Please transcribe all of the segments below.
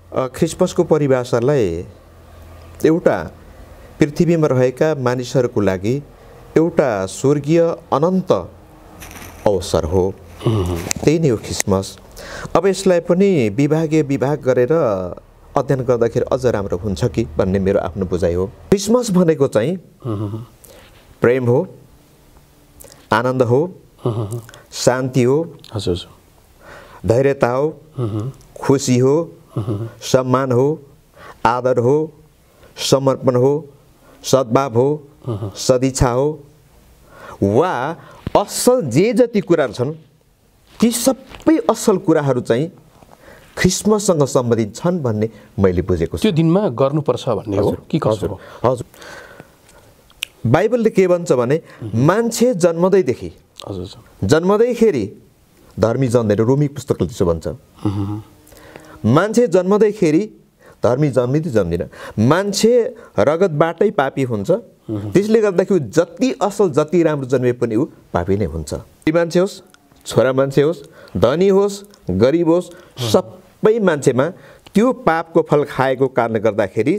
क्रिसमसको परिभाषालाई एउटा पृथ्वीमा रहेका मानिसहरूको लागि एउटा स्वर्गीय अनन्त अवसर हो। त्यही नै हो क्रिसमस। अब यसलाई पनि विभाग गरेर अध्ययन गर्दाखेरि अझ राम्रो हुन्छ कि भन्ने मेरो आफ्नो बुझाइ हो। क्रिसमस भनेको चाहिँ प्रेम हो, आनन्द हो, शान्ति हो, धैर्यता हो, खुसी हो, सम्मान हो, आदर हो, समर्पण हो, सद्भाव हो, सदिच्छा हो वा असल जे जति कुराहरू छन् ती सबै असल कुराहरू चाहिँ क्रिसमससँग सम्बन्धित छन् भन्ने मैले बुझेको छु। त्यो दिनमा गर्नुपर्छ भन्ने हो कि कसो हो? हजुर, बाइबलले के भन्छ भने मान्छे जन्मदैदेखि जन्मदैखेरि धर्मी जन्दैन। रोमी पुस्तकले त्यसो भन्छ। मान्छे जन्मदैखेरि धर्मी जन्मिँदैन। मान्छे रगतबाटै पापी हुन्छ। त्यसले गर्दाखेरि जति असल जति राम्रो जन्मे पनि ऊ पापी नै हुन्छ। मान्छे होस्, छोरा मान्छे होस्, धनी होस्, गरिब होस्, सबै मान्छेमा त्यो पापको फल खाएको कारणले गर्दाखेरि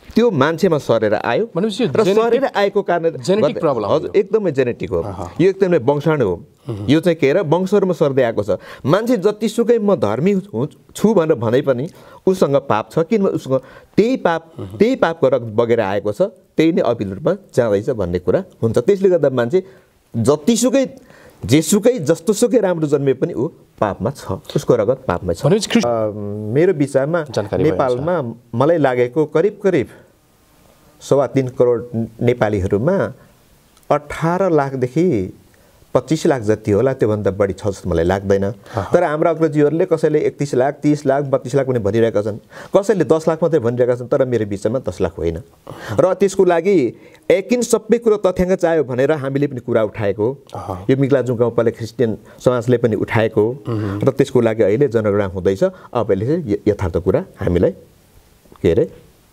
त्यो मान्छेमा सरेर आयो र सरेर आएको कारण जेनेटिक प्रब्लम। हजुर, एकदमै जेनेटिक हो। यो एकदमै वंशाणु हो। यो चाहिँ के र वंशहरुमा सर्दै आएको छ। मान्छे जतिसुकै म धर्मी छु भनेर भने पनि उसँग पाप छ, किनभने उसँग त्यही पापको रगत बगेर आएको छ, त्यही नै अभिल रूपमा जाँदैछ भन्ने कुरा हुन्छ। त्यसले गर्दा मान्छे जतिसुकै जेसुकै जस्तोसुकै राम्रो जन्मे पनि ऊ पापमा छ, उसको रगत पापमा छ। मेरो विचारमा नेपालमा मलाई लागेको करिब 3.25 करोड नेपालीहरूमा 18 लाखदेखि 25 लाख जति होला, त्योभन्दा बढी छ जस्तो मलाई लाग्दैन। तर हाम्रा अग्रजीहरूले कसैले 31 लाख, 30 लाख, 32 लाख पनि भनिरहेका छन्, कसैले 10 लाख मात्रै भनिरहेका छन्। तर मेरो विचारमा 10 लाख होइन। र त्यसको लागि एकिन सबै कुरो तथ्याङ्क चाहियो भनेर हामीले पनि कुरा उठाएको, यो मिक्लाजुङ गाउँपालिका क्रिस्चियन समाजले पनि उठाएको र त्यसको लागि अहिले जनगणना हुँदैछ। अब अहिले चाहिँ यथार्थ कुरा हामीलाई के अरे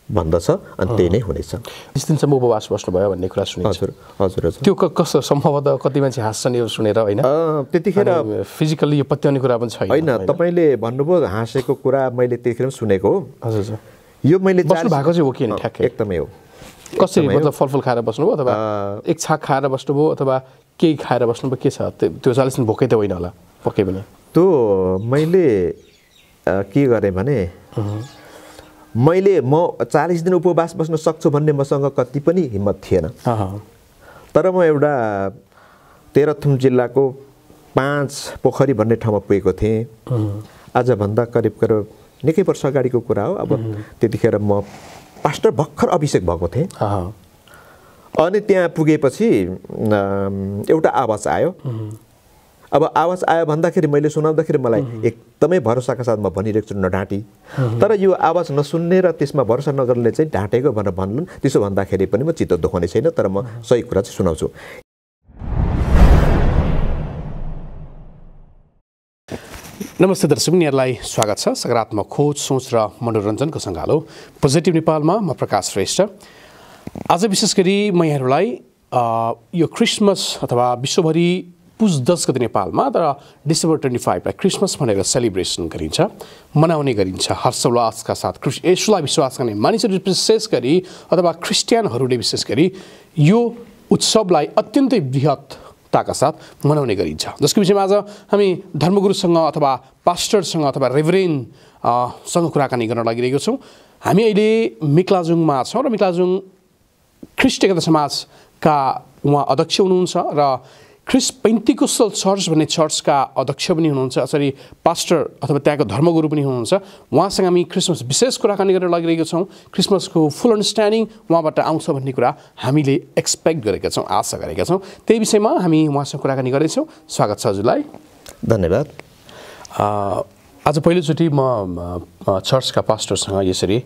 भन्दछ, अनि त्यही नै हुनेछ। 20 दिनसम्म उपवास बस्नुभयो भन्ने कुरा सुनेको छु। हजुर। त्यो कस्तो सम्भवतः कति मान्छे हाँस्छन् यो सुनेर, होइन? त्यतिखेर फिजिकल्ली यो पत्याउने कुरा पनि छैन। होइन, तपाईँले भन्नुभयो हाँसेको कुरा मैले त्यतिखेर सुनेको हो। हजुर। यो मैले बस्नु भएको चाहिँ हो कि नि? ठ्याक्कै एकदमै हो। कसरी मतलब फलफुल खाएर बस्नुभयो अथवा एक छाक खाएर बस्नुभयो अथवा केही खाएर बस्नुभयो? के छ त्यो 40 दिन भोकै त होइन होला पक्कै पनि? त्यो मैले के गरेँ भने म 40 दिन उपवास बस्न सक्छु भन्ने मसँग कति पनि हिम्मत थिएन। तर म एउटा तेह्रथुम जिल्लाको 5 पोखरी भन्ने ठाउँमा पुगेको थिएँ। आजभन्दा करिब निकै वर्ष अगाडिको कुरा हो। अब त्यतिखेर म पास्टर भर्खर अभिषेक भएको थिएँ। अनि त्यहाँ पुगेपछि एउटा आवाज आयो। अब आवाज आयो भन्दाखेरि मैले सुनाउँदाखेरि मलाई एकदमै भरोसाका साथ म भनिरहेको छु, नढाँटी। तर यो आवाज नसुन्ने र त्यसमा भरोसा नगर्ने चाहिँ ढाँटेको भनेर भन्नुन्। त्यसो भन्दाखेरि पनि म चित्त दुखाउने छैन, तर म सही कुरा चाहिँ सुनाउँछु। नमस्ते दर्शक, यहाँलाई स्वागत छ सकारात्मक खोज, सोच र मनोरञ्जनको सङ्गालो पोजिटिभ नेपालमा। म प्रकाश श्रेष्ठ। आज विशेष गरी म यहाँहरूलाई यो क्रिसमस अथवा विश्वभरि पुस 10 गते नेपालमा तर डिसेम्बर 25 क्रिसमस भनेर सेलिब्रेसन गरिन्छ, मनाउने गरिन्छ हर्षोल्लासका साथ। यसलाई विश्वास गर्ने मानिसहरू विशेष गरी अथवा क्रिस्चियनहरूले विशेष गरी यो उत्सवलाई अत्यन्तै बृहत्ताका साथ मनाउने गरिन्छ, जसको विषयमा आज हामी धर्मगुरुसँग अथवा पास्टरसँग अथवा रेभरेन्डसँग कुराकानी गर्न लागिरहेको छौँ। हामी अहिले मिक्लाजुङमा छौँ र मिक्लाजुङ ख्रिस्ट एकता समाजका उहाँ अध्यक्ष हुनुहुन्छ र क्रिस्ट पेन्टिकोस्टल चर्च भन्ने चर्चका अध्यक्ष पनि हुनुहुन्छ, यसरी पास्टर अथवा त्यहाँको धर्मगुरु पनि हुनुहुन्छ। उहाँसँग हामी क्रिसमस विशेष कुराकानी गरेर लागिरहेका छौँ। क्रिसमसको फुल अन्डरस्ट्यान्डिङ उहाँबाट आउँछ भन्ने कुरा हामीले एक्सपेक्ट गरेका छौँ, आशा गरेका छौँ। त्यही विषयमा हामी उहाँसँग कुराकानी गर्दैछौँ। स्वागत छ हजुरलाई। धन्यवाद। आज पहिलोचोटि म चर्चका पास्टरसँग यसरी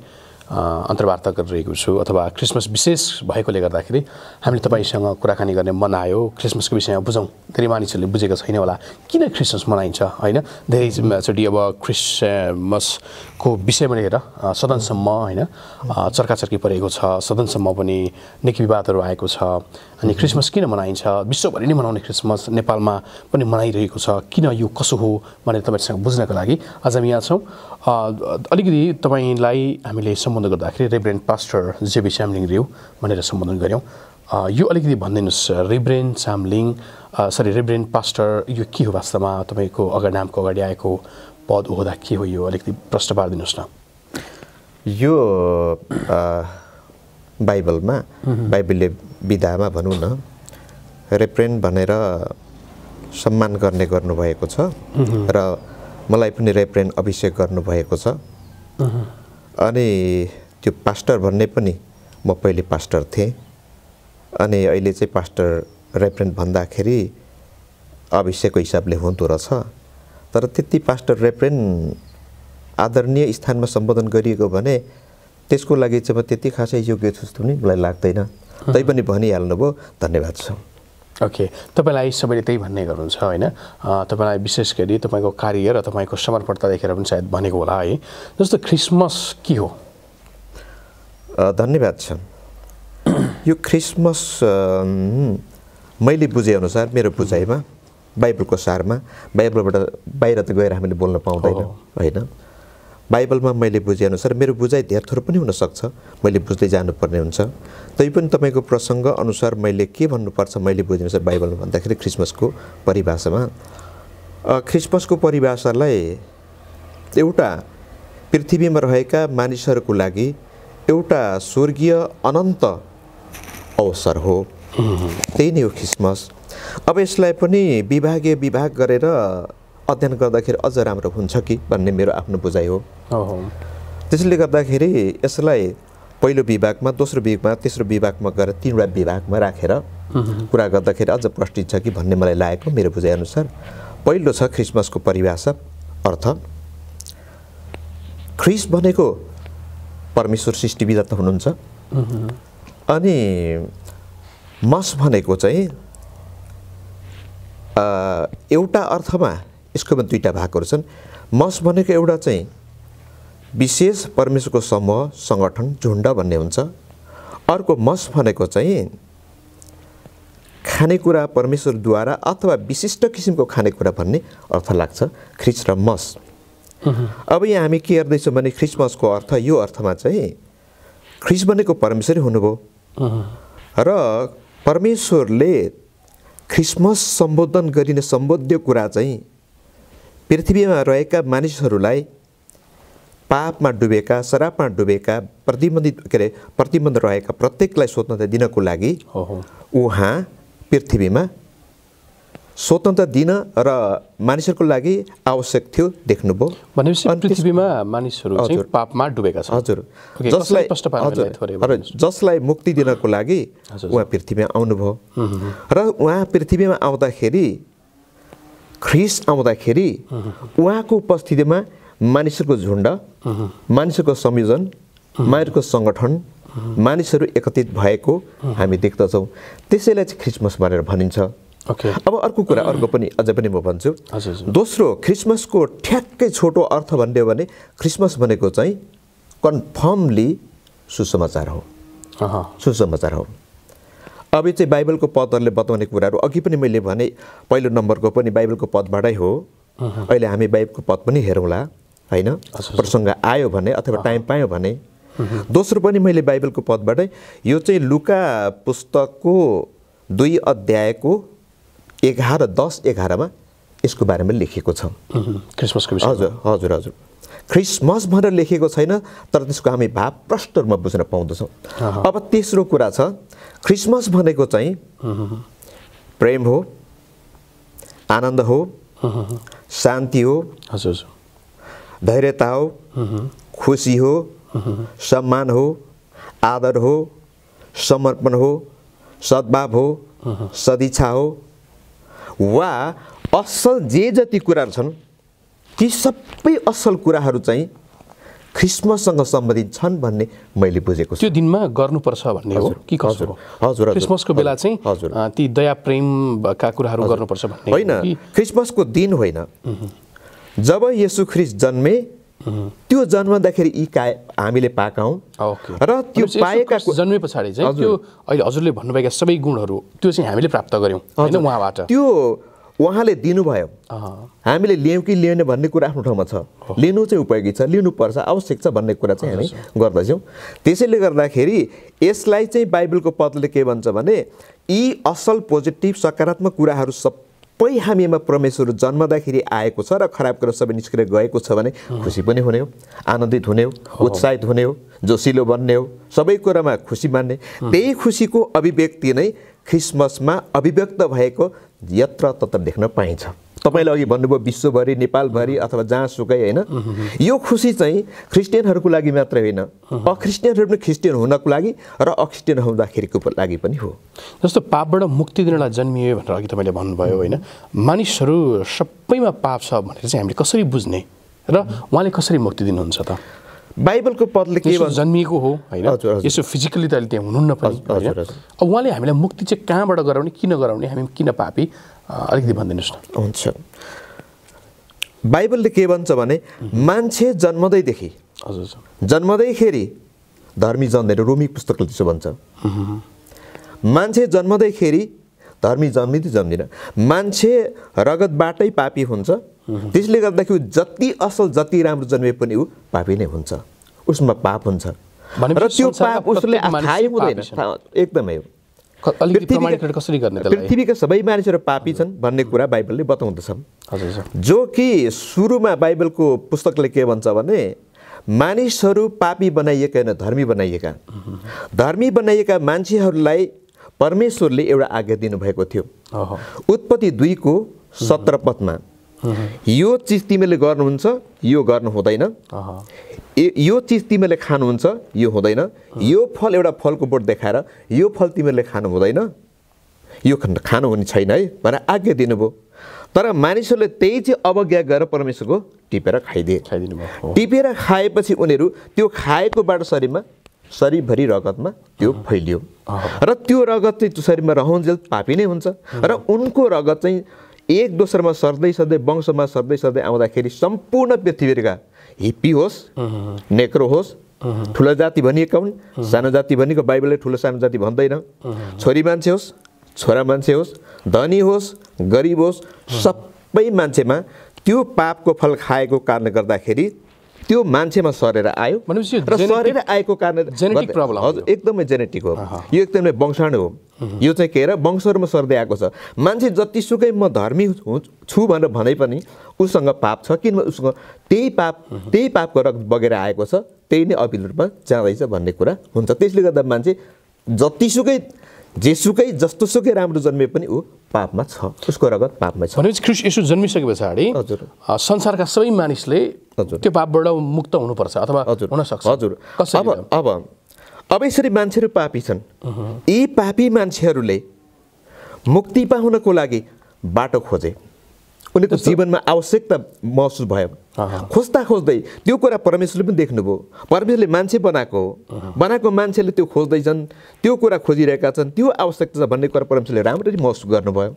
अन्तर्वार्ता गरिरहेको छु अथवा क्रिसमस विशेष भएकोले गर्दाखेरि हामीले तपाईँसँग कुराकानी गर्ने मन आयो। क्रिसमसको विषयमा बुझौँ। धेरै मानिसहरूले बुझेको छैन होला किन क्रिसमस मनाइन्छ होइन। धेरैचोटि अब क्रिसमसको विषयमा लिएर सदनसम्म होइन चर्काचर्की परेको छ। सदनसम्म पनि निकै विवादहरू आएको छ। अनि क्रिसमस किन मनाइन्छ, विश्वभरि नै मनाउने क्रिसमस नेपालमा पनि मनाइरहेको छ, किन यो कसो हो भनेर तपाईँसँग बुझ्नको लागि आज हामी यहाँ छौँ। अलिकति तपाईँलाई हामीले सम्बोधन गर्दाखेरि रेभरेन्ड पास्टर जेबी च्याम्लिङ रिउ भनेर सम्बोधन गऱ्यौँ। यो अलिकति भनिदिनुहोस्, रेभरेन्ड पास्टर यो के हो वास्तवमा? तपाईँको नामको अगाडि आएको पद ओहदा के हो, यो अलिकति प्रश्न पारिदिनुहोस् न। यो बाइबलले विधामा भनौँ न रेभरेन्ड भनेर सम्मान गर्नुभएको छ र मलाई पनि रेभरेन्ड अभिषेक गर्नुभएको छ। अनि त्यो पास्टर भन्ने पनि म पहिले पास्टर थिएँ, अनि अहिले चाहिँ पास्टर रेभरेन्ड भन्दाखेरि अभिषेकको हिसाबले हुँदो रहेछ। तर त्यति पास्टर रेभरेन्ड आदरणीय स्थानमा सम्बोधन गरिएको भने त्यसको लागि चाहिँ म त्यति खासै योग्य छु जस्तो पनि मलाई लाग्दैन। तैपनि भनिहाल्नुभयो, धन्यवाद छ। ओके, तपाईँलाई सबैले त्यही भन्ने गर्नुहुन्छ होइन। तपाईँलाई विशेष गरी तपाईँको कार्य र तपाईँको समर्पणता देखेर पनि सायद भनेको होला है। जस्तो क्रिसमस के हो? धन्यवाद छ। यो क्रिसमस मैले बुझेअनुसार, मेरो बुझाइमा, बाइबलको सारमा, बाइबलबाट बाहिर त गएर हामीले बोल्न पाउँदैन होइन। बाइबलमा मैले बुझेअनुसार, मेरो बुझाइ धेर थोर पनि हुनसक्छ, मैले बुझ्दै जानुपर्ने हुन्छ। तैपनि तपाईँको प्रसङ्ग अनुसार मैले के भन्नुपर्छ, मैले बुझेअनुसार बाइबलमा भन्दाखेरि क्रिसमसको परिभाषामा, क्रिसमसको परिभाषालाई एउटा पृथ्वीमा रहेका मानिसहरूको लागि एउटा स्वर्गीय अनन्त अवसर हो। त्यही नै हो क्रिसमस। अब यसलाई पनि विभाग गरेर अध्ययन गर्दाखेरि अझ राम्रो हुन्छ कि भन्ने मेरो आफ्नो बुझाइ हो। त्यसले गर्दाखेरि यसलाई पहिलो विभागमा, दोस्रो विभागमा, तेस्रो विभागमा गएर 3वटा विभागमा राखेर कुरा गर्दाखेरि अझ प्रष्टित छ कि भन्ने मलाई लागेको मेरो बुझाइअनुसार। पहिलो छ क्रिसमसको परिभाषा, अर्थ। ख्रिस भनेको परमेश्वर सृष्टिविधाता हुनुहुन्छ, अनि मस भनेको चाहिँ एउटा अर्थमा यसको पनि दुईवटा भागहरू छन्। मस भनेको एउटा चाहिँ विशेष परमेश्वरको समूह, सङ्गठन, झुन्ड भन्ने हुन्छ। अर्को मस भनेको चाहिँ खानेकुरा परमेश्वरद्वारा अथवा विशिष्ट किसिमको खानेकुरा भन्ने अर्थ लाग्छ, ख्रिस र मस। अब यहाँ हामी के हेर्दैछौँ भने क्रिसमसको अर्थ, यो अर्थमा चाहिँ ख्रिस भनेको परमेश्वरै हुनुभयो र परमेश्वरले क्रिसमस सम्बोधन गरिने सम्बोध्य कुरा चाहिँ पृथ्वीमा रहेका मानिसहरूलाई पापमा डुबेका, शराबमा डुबेका, प्रतिबन्ध रहेका प्रत्येकलाई स्वतन्त्रता दिनको लागि उहाँ पृथ्वीमा स्वतन्त्रता दिन र मानिसहरूको लागि आवश्यक थियो देख्नुभयो। भनेपछि पृथ्वीमा मानिसहरू चाहिँ पापमा डुबेका छन्। हजुर, जसलाई मुक्ति दिनको लागि उहाँ पृथ्वीमा आउनुभयो र उहाँ पृथ्वीमा आउँदाखेरि, ख्रिस आउँदाखेरि उहाँको उपस्थितिमा मानिसहरूको झुन्ड, मानिसहरूको संयोजन, मानिसहरूको सङ्गठन, मानिसहरू एकत्रित भएको हामी देख्दछौँ। त्यसैलाई चाहिँ क्रिसमस भनेर भनिन्छ। अब अर्को कुरा, अर्को पनि अझै पनि म भन्छु। दोस्रो, क्रिसमसको ठ्याक्कै छोटो अर्थ भन्ने हो भने क्रिसमस भनेको चाहिँ कन्फर्मली सुसमाचार हो, सुसमाचार हो। अब यो चाहिँ बाइबलको पदहरूले बताउने कुराहरू अघि पनि मैले भने, पहिलो नम्बरको पनि बाइबलको पदबाटै हो। अहिले हामी बाइबलको पद पनि हेरौँला होइन, प्रसङ्ग आयो भने अथवा टाइम पायो भने। दोस्रो पनि मैले बाइबलको पदबाटै, यो चाहिँ लुका पुस्तकको 2 अध्यायको 11, 10, 11मा यसको बारेमा लेखिएको छ क्रिसमसको विषयमा। हजुर, क्रिसमस भनेर लेखिएको छैन, तर त्यसको हामी भाव प्रष्ट रूपमा बुझ्न पाउँदछौँ। अब तेस्रो कुरा छ, क्रिसमस भनेको चाहिँ प्रेम हो, आनन्द हो, शान्ति हो, धैर्यता हो, खुसी हो, सम्मान हो, आदर हो, समर्पण हो, सद्भाव हो, सदिच्छा हो, वा असल जे जति कुराहरू छन् ती सबै असल कुराहरू चाहिँ ख्रिसमससँग सम्बन्धित छन् भन्ने मैले बुझेको छु। त्यो दिनमा गर्नुपर्छ भन्ने हो कि कसो हो? हजुर क्रिसमसको बेला चाहिँ ती दया प्रेमका कुराहरू गर्नुपर्छ भन्ने होइन, क्रिसमसको दिन होइन। जब येशू ख्रिस्ट जन्मे त्यो जन्मदाखेरि यी हामीले पाएका हौँ र त्यो पाएका जन्मे पछाडि चाहिँ त्यो अहिले हजुरले भन्नुभएका सबै गुणहरू त्यो चाहिँ हामीले प्राप्त गर्यौँ हैन उहाँबाट। त्यो उहाँले दिनुभयो, हामीले लियौँ कि लिएन भन्ने कुरा आफ्नो ठाउँमा छ। लिनु चाहिँ उपयोगी छ, लिनुपर्छ, आवश्यक छ भन्ने कुरा चाहिँ हामी गर्दछौँ। त्यसैले गर्दाखेरि यसलाई चाहिँ बाइबलको पदले के भन्छ भने यी असल पोजिटिभ सकारात्मक कुराहरू सबै हामीमा परमेश्वर जन्मदाखेरि आएको छ र खराब कुरा सबै निस्केर गएको छ भने खुसी पनि हुने हो, आनन्दित हुने हो, उत्साहित हुने हो, जोसिलो बन्ने हो, सबै कुरामा खुसी मान्ने। त्यही खुसीको अभिव्यक्ति नै क्रिसमसमा अभिव्यक्त भएको यत्र तत्र देख्न पाइन्छ। तपाईँले अघि भन्नुभयो विश्वभरि, नेपालभरि अथवा जहाँसुकै होइन, यो खुसी चाहिँ क्रिस्चियनहरूको लागि मात्रै होइन, अख्रिस्टियनहरू पनि क्रिस्चियन हुनको लागि र अख्रिस्टियन हुँदाखेरिको लागि पनि हो। जस्तो पापबाट मुक्ति दिनलाई जन्मियो भनेर अघि तपाईँले भन्नुभयो होइन, मानिसहरू सबैमा पाप छ भनेर चाहिँ हामीले कसरी बुझ्ने र उहाँले कसरी मुक्ति दिनुहुन्छ त? बाइबलको पदले के भन्छ? जन्मिएको हो होइन, यसो फिजिकली त अहिले त्यहाँ हुनुहुन्न पनि होइन। अब उहाँले हामीलाई मुक्ति चाहिँ कहाँबाट गराउने, किन गराउने, हामी किन पापी, अलिकति भनिदिनुहोस् न। हुन्छ, बाइबलले के भन्छ भने मान्छे जन्मदैदेखि जन्मदैखेरि धर्मी जन्दैन। रोमी पुस्तकले त्यसो भन्छ। मान्छे जन्मदैखेरि धर्मी जन्मिँदैन, मान्छे रगतबाटै पापी हुन्छ। त्यसले गर्दाखेरि जति असल जति राम्रो जन्मे पनि ऊ पापी नै हुन्छ, उसमा पाप हुन्छ र त्यो पाप उसले थाहै हुँदैन। एकदमै हो। पृथ्वीका सबै मानिसहरू पापी छन् भन्ने कुरा बाइबलले बताउँदछ। जो कि सुरुमा बाइबलको पुस्तकले के भन्छ भने मानिसहरू पापी बनाइएका होइन, धर्मी बनाइएका। धर्मी बनाइएका मान्छेहरूलाई परमेश्वरले एउटा आज्ञा दिनुभएको थियो। उत्पत्ति 2को 17 पदमा यो चिज तिमीले गर्नुहुन्छ, यो गर्नु हुँदैन, यो चिज तिमीले खानुहुन्छ, यो हुँदैन, यो फल एउटा फलको बोट देखाएर यो फल तिमीले खानु हुँदैन, यो खानु हुने छैन है भनेर आज्ञा दिनुभयो। तर मानिसहरूले त्यही चाहिँ अवज्ञा गरेर परमेश्वरको टिपेर खाइदिए। टिपेर खाएपछि उनीहरू त्यो खाएकोबाट शरीरभरि रगतमा त्यो फैलियो र त्यो रगत चाहिँ त्यो शरीरमा रहन्जेल पापी नै हुन्छ र उनको रगत चाहिँ एक दोस्रोमा सर्दै वंशमा सर्दै आउँदाखेरि सम्पूर्ण पृथ्वीका हिप्पी होस्, नेक्रो होस्, ठुलो जाति भनिएका हुन्, सानो जाति भनेको बाइबलले ठुलो सानो जाति भन्दैन, छोरी मान्छे होस्, छोरा मान्छे होस्, धनी होस्, गरिब होस्, सबै मान्छेमा त्यो पापको फल खाएको कारणले गर्दाखेरि त्यो मान्छेमा सरेर आयो र सरेर आएको कारणले जेनेटिक प्रब्लम। हजुर, एकदमै जेनेटिक हो, यो एकदमै वंशाणु हो। यो चाहिँ के र वंशहरूमा सर्दै आएको छ। मान्छे जतिसुकै म धर्मी छु भनेर भने पनि उसँग पाप छ, किनभने उसँग त्यही पापको रगत बगेर आएको छ, त्यही नै अभिल रूपमा जाँदैछ भन्ने कुरा हुन्छ। त्यसले गर्दा मान्छे जेसुकै जस्तोसुकै राम्रो जन्मे पनि ऊ पापमा छ, उसको रगत पापमा छ। भनेपछि ख्रिस्ट येशू जन्मिसके पछाडि संसारका सबै मानिसले त्यो पापबाट मुक्त हुनुपर्छ अथवा हुन सक्छ। हजुर, अब यसरी मान्छेहरू पापी छन्। यी पापी मान्छेहरूले मुक्ति पाउनको लागि बाटो खोजे, उनीहरूको जीवनमा आवश्यकता महसुस भयो। खोज्दै त्यो कुरा परमेश्वरले पनि देख्नुभयो। परमेश्वरले मान्छे बनाएको मान्छेले त्यो खोज्दैछन्, त्यो कुरा खोजिरहेका छन्, त्यो आवश्यकता छ भन्ने कुरा परमेश्वरले राम्ररी महसुस गर्नुभयो।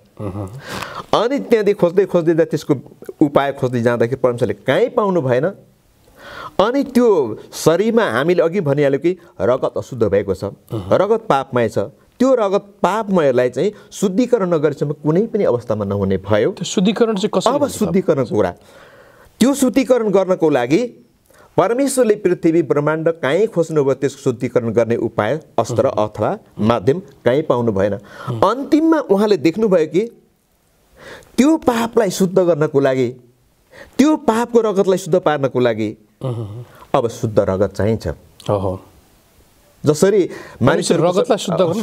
अनि त्यहाँदेखि खोज्दै त्यसको उपाय खोज्दै जाँदाखेरि परमेश्वरले कहीँ पाउनु भएन। अनि त्यो शरीरमा हामीले अघि भनिहाल्यो कि रगत अशुद्ध भएको छ, रगत पापमय छ। त्यो रगत पापमयलाई चाहिँ शुद्धिकरण नगरेसम्म कुनै पनि अवस्थामा नहुने भयो। शुद्धिकरण चाहिँ कसरी? अब शुद्धिकरणको कुरा, त्यो शुद्धिकरण गर्नको लागि परमेश्वरले पृथ्वी ब्रह्माण्ड कहीँ खोज्नुभयो, त्यसको शुद्धिकरण गर्ने उपाय अस्त्र अथवा माध्यम कहीँ पाउनु भएन। अन्तिममा उहाँले देख्नुभयो कि त्यो पापलाई शुद्ध गर्नको लागि, त्यो पापको रगतलाई शुद्ध पार्नको लागि अब शुद्ध रगत चाहिन्छ। जसरी मानिसहरू रगतलाई शुद्ध गर्नु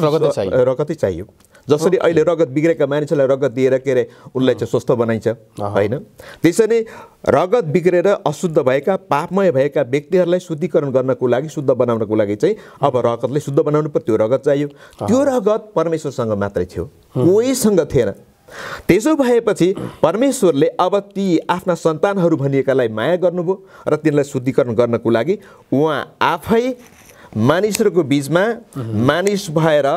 रगतै चाहियो। जसरी अहिले रगत बिग्रेका मानिसहरूलाई रगत दिएर के अरे उनलाई चाहिँ स्वस्थ बनाइन्छ होइन, त्यसरी रगत बिग्रेर अशुद्ध भएका पापमय भएका व्यक्तिहरूलाई शुद्धिकरण गर्नको लागि, शुद्ध बनाउनको लागि चाहिँ अब रगतले शुद्ध बनाउनु पर्यो। त्यो रगत चाहियो। त्यो रगत परमेश्वरसँग मात्रै थियो, कोहीसँग थिएन। त्यसो भएपछि परमेश्वरले अब ती आफ्ना सन्तानहरू भनिएकालाई माया गर्नुभयो र तिनलाई शुद्धिकरण गर्नको लागि उहाँ आफै मानिसहरूको बीचमा मानिस भएर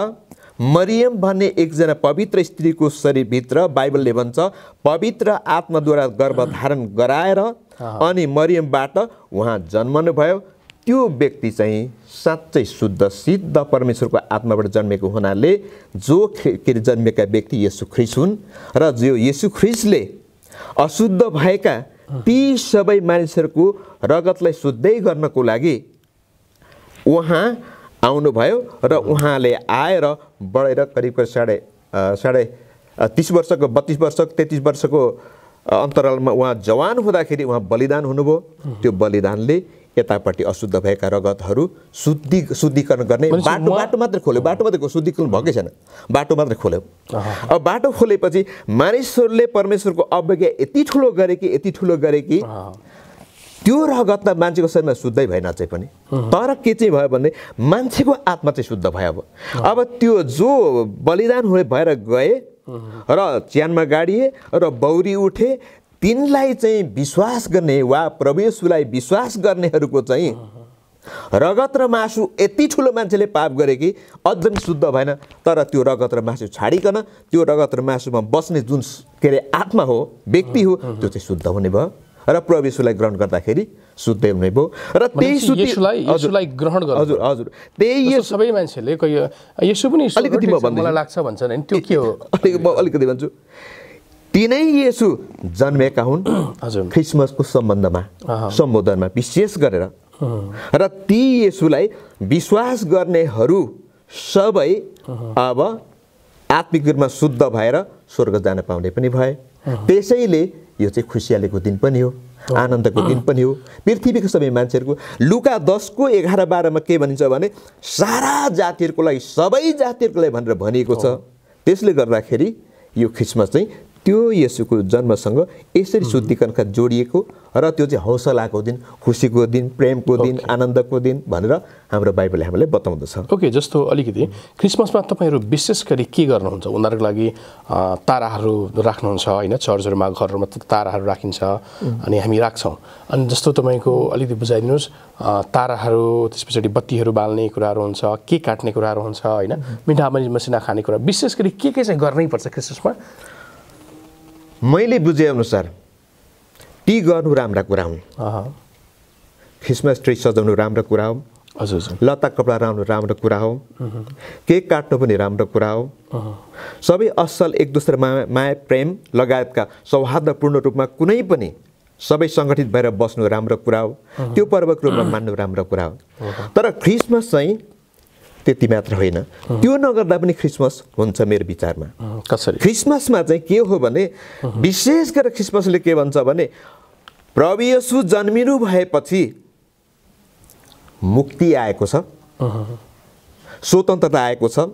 मरियम भन्ने एकजना पवित्र स्त्रीको शरीरभित्र बाइबलले भन्छ पवित्र आत्माद्वारा गर्भधारण गराएर अनि मरियमबाट उहाँ जन्मनु भयो। त्यो व्यक्ति चाहिँ साँच्चै शुद्ध सिद्ध परमेश्वरको आत्माबाट जन्मेको हुनाले जो जन्मेका व्यक्ति येशू ख्रीष्ट हुन् र जो येशू ख्रीष्टले अशुद्ध भएका ती सबै मानिसहरूको रगतलाई शुद्धै गर्नको लागि उहाँ आउनुभयो र उहाँले आएर बढेर करिब साढे 30 वर्षको 32 वर्षको 33 वर्षको अन्तरालमा उहाँ जवान हुँदाखेरि उहाँ बलिदान हुनुभयो। त्यो बलिदानले यतापट्टि अशुद्ध भएका रगतहरू शुद्धिकरण गर्ने बाटो मात्र खोल्यो। बाटो मात्र शुद्धिकरण भएकै छैन, बाटो मात्र खोल्यो। अब बाटो खोलेपछि मानिसहरूले परमेश्वरको अवज्ञा यति ठुलो गरे कि त्यो रगतलाई मान्छेको शरीरमा शुद्धै भएन अझै पनि। तर के चाहिँ भयो भने मान्छेको आत्मा चाहिँ शुद्ध भयो। अब त्यो जो बलिदान हुने भएर गए र च्यानमा गाडिए र बौरी उठे तिनलाई चाहिँ विश्वास गर्ने वा प्रभु येशूलाई विश्वास गर्नेहरूको चाहिँ रगत र मासु यति ठुलो मान्छेले पाप गरे कि अझ पनि शुद्ध भएन। तर त्यो रगत र मासु छाडिकन त्यो रगत र मासुमा बस्ने जुन आत्मा हो व्यक्ति हो त्यो चाहिँ शुद्ध हुने भयो र प्रभु येशूलाई ग्रहण गर्दाखेरि शुद्ध हुने भयो। र त्यही येशूलाई ग्रहण गर्नु हजुर त्यही सबै मान्छेले येशू पनि अलिकति मलाई लाग्छ भन्छ नि त्यो के हो अलिकति भन्छु। तिनै येशू जन्मेका हुन् क्रिसमसको सम्बोधनमा विशेष गरेर र ती येशूलाई विश्वास गर्नेहरू सबै अब आत्मिक रूपमा शुद्ध भएर स्वर्ग जान पाउने पनि भए। त्यसैले यो चाहिँ खुसियालीको दिन पनि हो, आनन्दको दिन पनि हो पृथ्वीका सबै मान्छेहरूको। लुका 10:11-12 के भनिन्छ भने सारा जातिहरूको लागि सबै जातिहरूको लागि भनेर भनिएको छ। त्यसले गर्दाखेरि यो क्रिसमस चाहिँ त्यो येशूको जन्मसँग यसरी शुद्धिकरणका जोडिएको र त्यो चाहिँ हौसलाको दिन, खुसीको दिन, प्रेमको दिन, आनन्दको दिन भनेर हाम्रो बाइबलले हामीलाई बताउँदछ। ओके, जस्तो अलिकति क्रिसमसमा तपाईँहरू विशेष गरी के गर्नुहुन्छ? उनीहरूको लागि ताराहरू राख्नुहुन्छ होइन? चर्चहरूमा घरहरूमा ताराहरू राखिन्छ अनि हामी राख्छौँ। अनि जस्तो तपाईँको अलिकति बुझाइदिनुहोस्, ताराहरू त्यस पछाडि बत्तीहरू बाल्ने कुराहरू हुन्छ, केक काट्ने कुराहरू हुन्छ होइन, मिठा मसिना खाने कुरा, विशेष गरी के चाहिँ गर्नै पर्छ क्रिसमसमा? मैले बुझेअनुसार ती गर्नु राम्रा कुरा हुन्। क्रिसमस ट्री सजाउनु राम्रो कुरा हो, लत्ता कपडा राम्रो कुरा हो, केक काट्नु पनि राम्रो कुरा हो। सबै असल एक दोस्रोमा माया प्रेम लगायतका सौहार्दपूर्ण रूपमा कुनै पनि सबै सङ्गठित भएर बस्नु राम्रो कुरा हो। त्यो पर्वको रूपमा मान्नु राम्रो कुरा हो। तर क्रिसमस चाहिँ त्यति मात्र होइन, त्यो नगर्दा पनि क्रिसमस हुन्छ मेरो विचारमा। कसरी? क्रिसमसमा चाहिँ के हो भने विशेष गरेर क्रिसमसले के भन्छ भने प्रभु येशू जन्मिनु भएपछि मुक्ति आएको छ, स्वतन्त्रता आएको छ,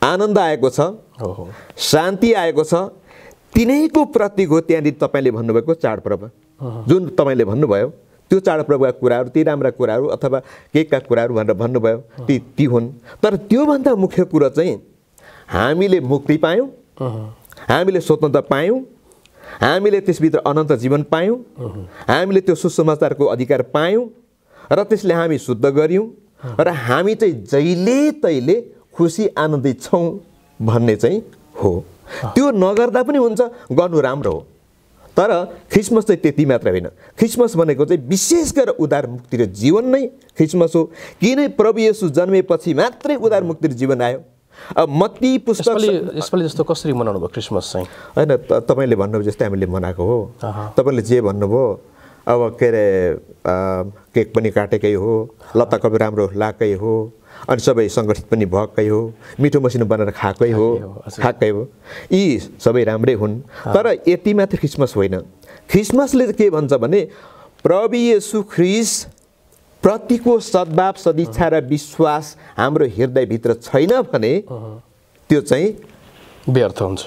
आनन्द आएको छ, शान्ति आएको छ। तिनैको प्रतीक हो त्यहाँनिर तपाईँले भन्नुभएको चाडपर्व जुन तपाईँले भन्नुभयो। त्यो चाडपर्वका कुराहरू, ती राम्रा कुराहरू अथवा केकका कुराहरू भनेर भन्नुभयो, ती हुन्। तर त्योभन्दा मुख्य कुरा चाहिँ हामीले मुक्ति पायौँ, हामीले स्वतन्त्रता पायौँ, हामीले त्यसभित्र अनन्त जीवन पायौँ, हामीले त्यो सुसमाचारको अधिकार पायौँ र त्यसले हामी शुद्ध गर्यौँ र हामी चाहिँ जहिले तैले खुसी आनन्दित छौँ भन्ने चाहिँ हो। त्यो नगर्दा पनि हुन्छ, गर्नु राम्रो हो। तर क्रिसमस चाहिँ त्यति मात्र होइन। क्रिसमस भनेको चाहिँ विशेष गरेर उद्धार मुक्ति र जीवन नै क्रिसमस हो। किन प्रभु येशू जन्मेपछि मात्रै उद्धार मुक्ति र जीवन आयो। अब मत्ती पुस्तक यसपालि जस्तो कसरी मनाउनु भयो क्रिसमस चाहिँ? होइन, तपाईँले भन्नुभयो जस्तै हामीले मनाएको हो। तपाईँले जे भन्नुभयो, अब के अरे केक पनि काटेकै हो, लत्ता कपडा राम्रो लगाएकै हो, अनि सबै सङ्गठित पनि भएकै हो, मिठो मसिनो बनाएर खाएकै हो। यी सबै राम्रै हुन्। तर यति मात्र क्रिसमस होइन। क्रिसमसले के भन्छ भने प्रभु येशू ख्रीष्ट प्रतिको सद्भाव, सदिच्छा र विश्वास हाम्रो हृदयभित्र छैन भने त्यो चाहिँ व्यर्थ हुन्छ।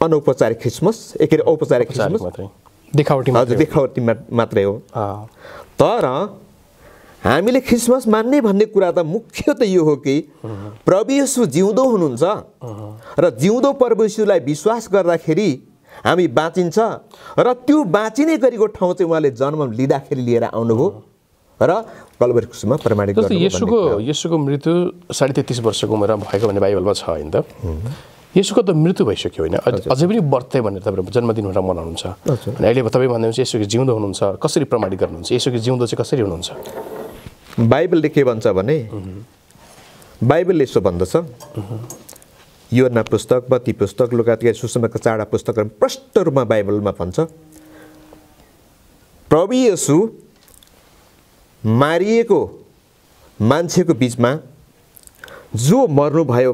अनौपचारिक क्रिसमस, औपचारिक क्रिसमस देखावटी मात्रै हो। तर हामीले क्रिसमस मान्ने भन्ने कुरा त मुख्य त यो हो कि प्रभु येशू जिउँदो हुनुहुन्छ र जिउँदो प्रभु येशूलाई विश्वास गर्दाखेरि हामी बाँचिन्छ र त्यो बाँचिने गरेको ठाउँ चाहिँ उहाँले जन्म लिँदाखेरि लिएर आउनुभयो र कल्भरी क्रुसमा प्रमाणित गर्नुभयो। येशूको मृत्यु 33.5 वर्षको उमेरमा भएको भन्ने बाइबलमा छ हैन त। येशूको त मृत्यु भइसक्यो होइन, अझै पनि बर्थडे भनेर तपाईँ जन्मदिन भनेर मनाउनुहुन्छ अनि अहिले तपाईँ भन्नुहुन्छ येशूको जिउँदो हुनुहुन्छ, कसरी प्रमाणित गर्नुहुन्छ? येशूको जिउँदो चाहिँ कसरी हुनुहुन्छ? बाइबलले के भन्छ भने बाइबलले यसो भन्दछ, योना पुस्तक, मत्ती पुस्तक, लुका सुसमाचारका 4 पुस्तकहरू प्रष्ट रूपमा बाइबलमा भन्छ प्रभु येशू मारिएको मान्छेको बीचमा जो मर्नुभयो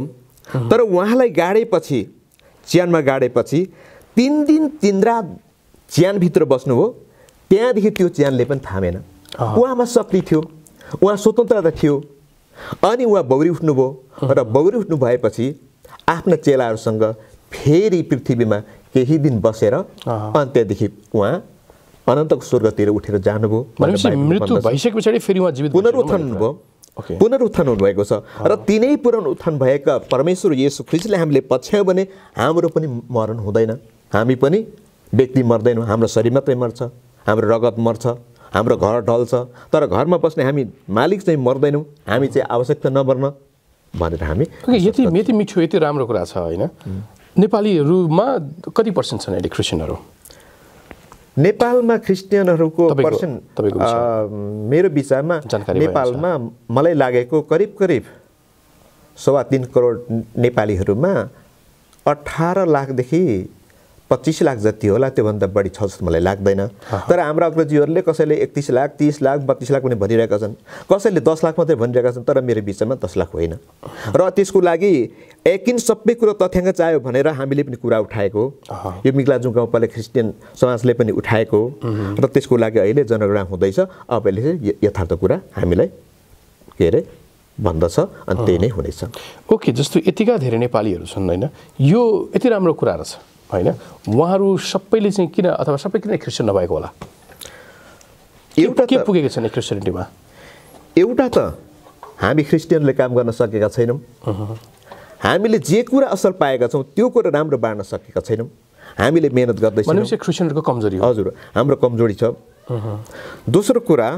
तर उहाँलाई गाडेपछि, च्यानमा गाडेपछि 3 दिन 3 रात च्यानभित्र बस्नुभयो। त्यहाँदेखि त्यो च्यानले पनि थामेन। उहाँमा शक्ति थियो, उहाँ स्वतन्त्रता थियो अनि उहाँ बौरी उठ्नुभयो र बौरी उठ्नु भएपछि आफ्ना चेलाहरूसँग फेरि पृथ्वीमा केही दिन बसेर अनि त्यहाँदेखि उहाँ अनन्तको स्वर्गतिर उठेर जानुभयो। मृत्यु भइसकेपछि फेरि उहाँ जीवित पुनरुत्थान हुनुभयो, पुनरुत्थान हुनुभएको छ र तिनै पुनरुत्थान भएका परमेश्वर येशू ख्रीष्टले हामीले पछ्यायौँ भने हाम्रो पनि मरण हुँदैन, हामी पनि व्यक्ति मर्दैनौँ, हाम्रो शरीर मात्रै मर्छ, हाम्रो रगत मर्छ, हाम्रो घर ढल्छ, तर घरमा बस्ने हामी मालिक चाहिँ मर्दैनौँ, हामी चाहिँ आवश्यकता नमर्न भनेर हामी। यति मिठो यति राम्रो कुरा छ होइन। नेपालीहरूमा कति % छन् अहिले क्रिस्चियनहरू? नेपालमा क्रिस्चियनहरूको पर्सेन्ट मेरो विचारमा नेपालमा मलाई लागेको करिब 3.25 करोड नेपालीहरूमा 18 लाखदेखि 25 लाख जति होला, त्योभन्दा बढी छ जस्तो मलाई लाग्दैन। तर हाम्रा अग्रजीहरूले कसैले 31 लाख, 30 लाख, 32 लाख पनि भनिरहेका छन्, कसैले 10 लाख मात्रै भनिरहेका छन्, तर मेरो विचारमा 10 लाख होइन। र त्यसको लागि एकिन सबै कुरो तथ्याङ्क चाहियो भनेर हामीले पनि कुरा उठाएको, यो मिग्लाजुङ गाउँपालिका क्रिस्चियन समाजले पनि उठाएको र त्यसको लागि अहिले जनगणना हुँदैछ। अब अहिले चाहिँ यथार्थ कुरा हामीलाई के अरे भन्दछ अनि त्यही नै हुनेछ। ओके, जस्तो यतिका धेरै नेपालीहरू छन् होइन, यो यति राम्रो कुरा रहेछ होइन, उहाँहरू सबैले चाहिँ किन अथवा सबै किन क्रिस्चियन नभएको होला? एउटा के पुगेको छैन क्रिस्चियनिटीमा? एउटा त हामी क्रिस्चियनले काम गर्न सकेका छैनौँ, हामीले जे कुरा असल पाएका छौँ त्यो कुरा राम्रो बाँड्न सकेका छैनौँ, हामीले मेहनत गर्दैछौँ। भनेपछि क्रिस्चियनहरूको कमजोरी हो? हजुर, हाम्रो कमजोरी छ। दोस्रो कुरा,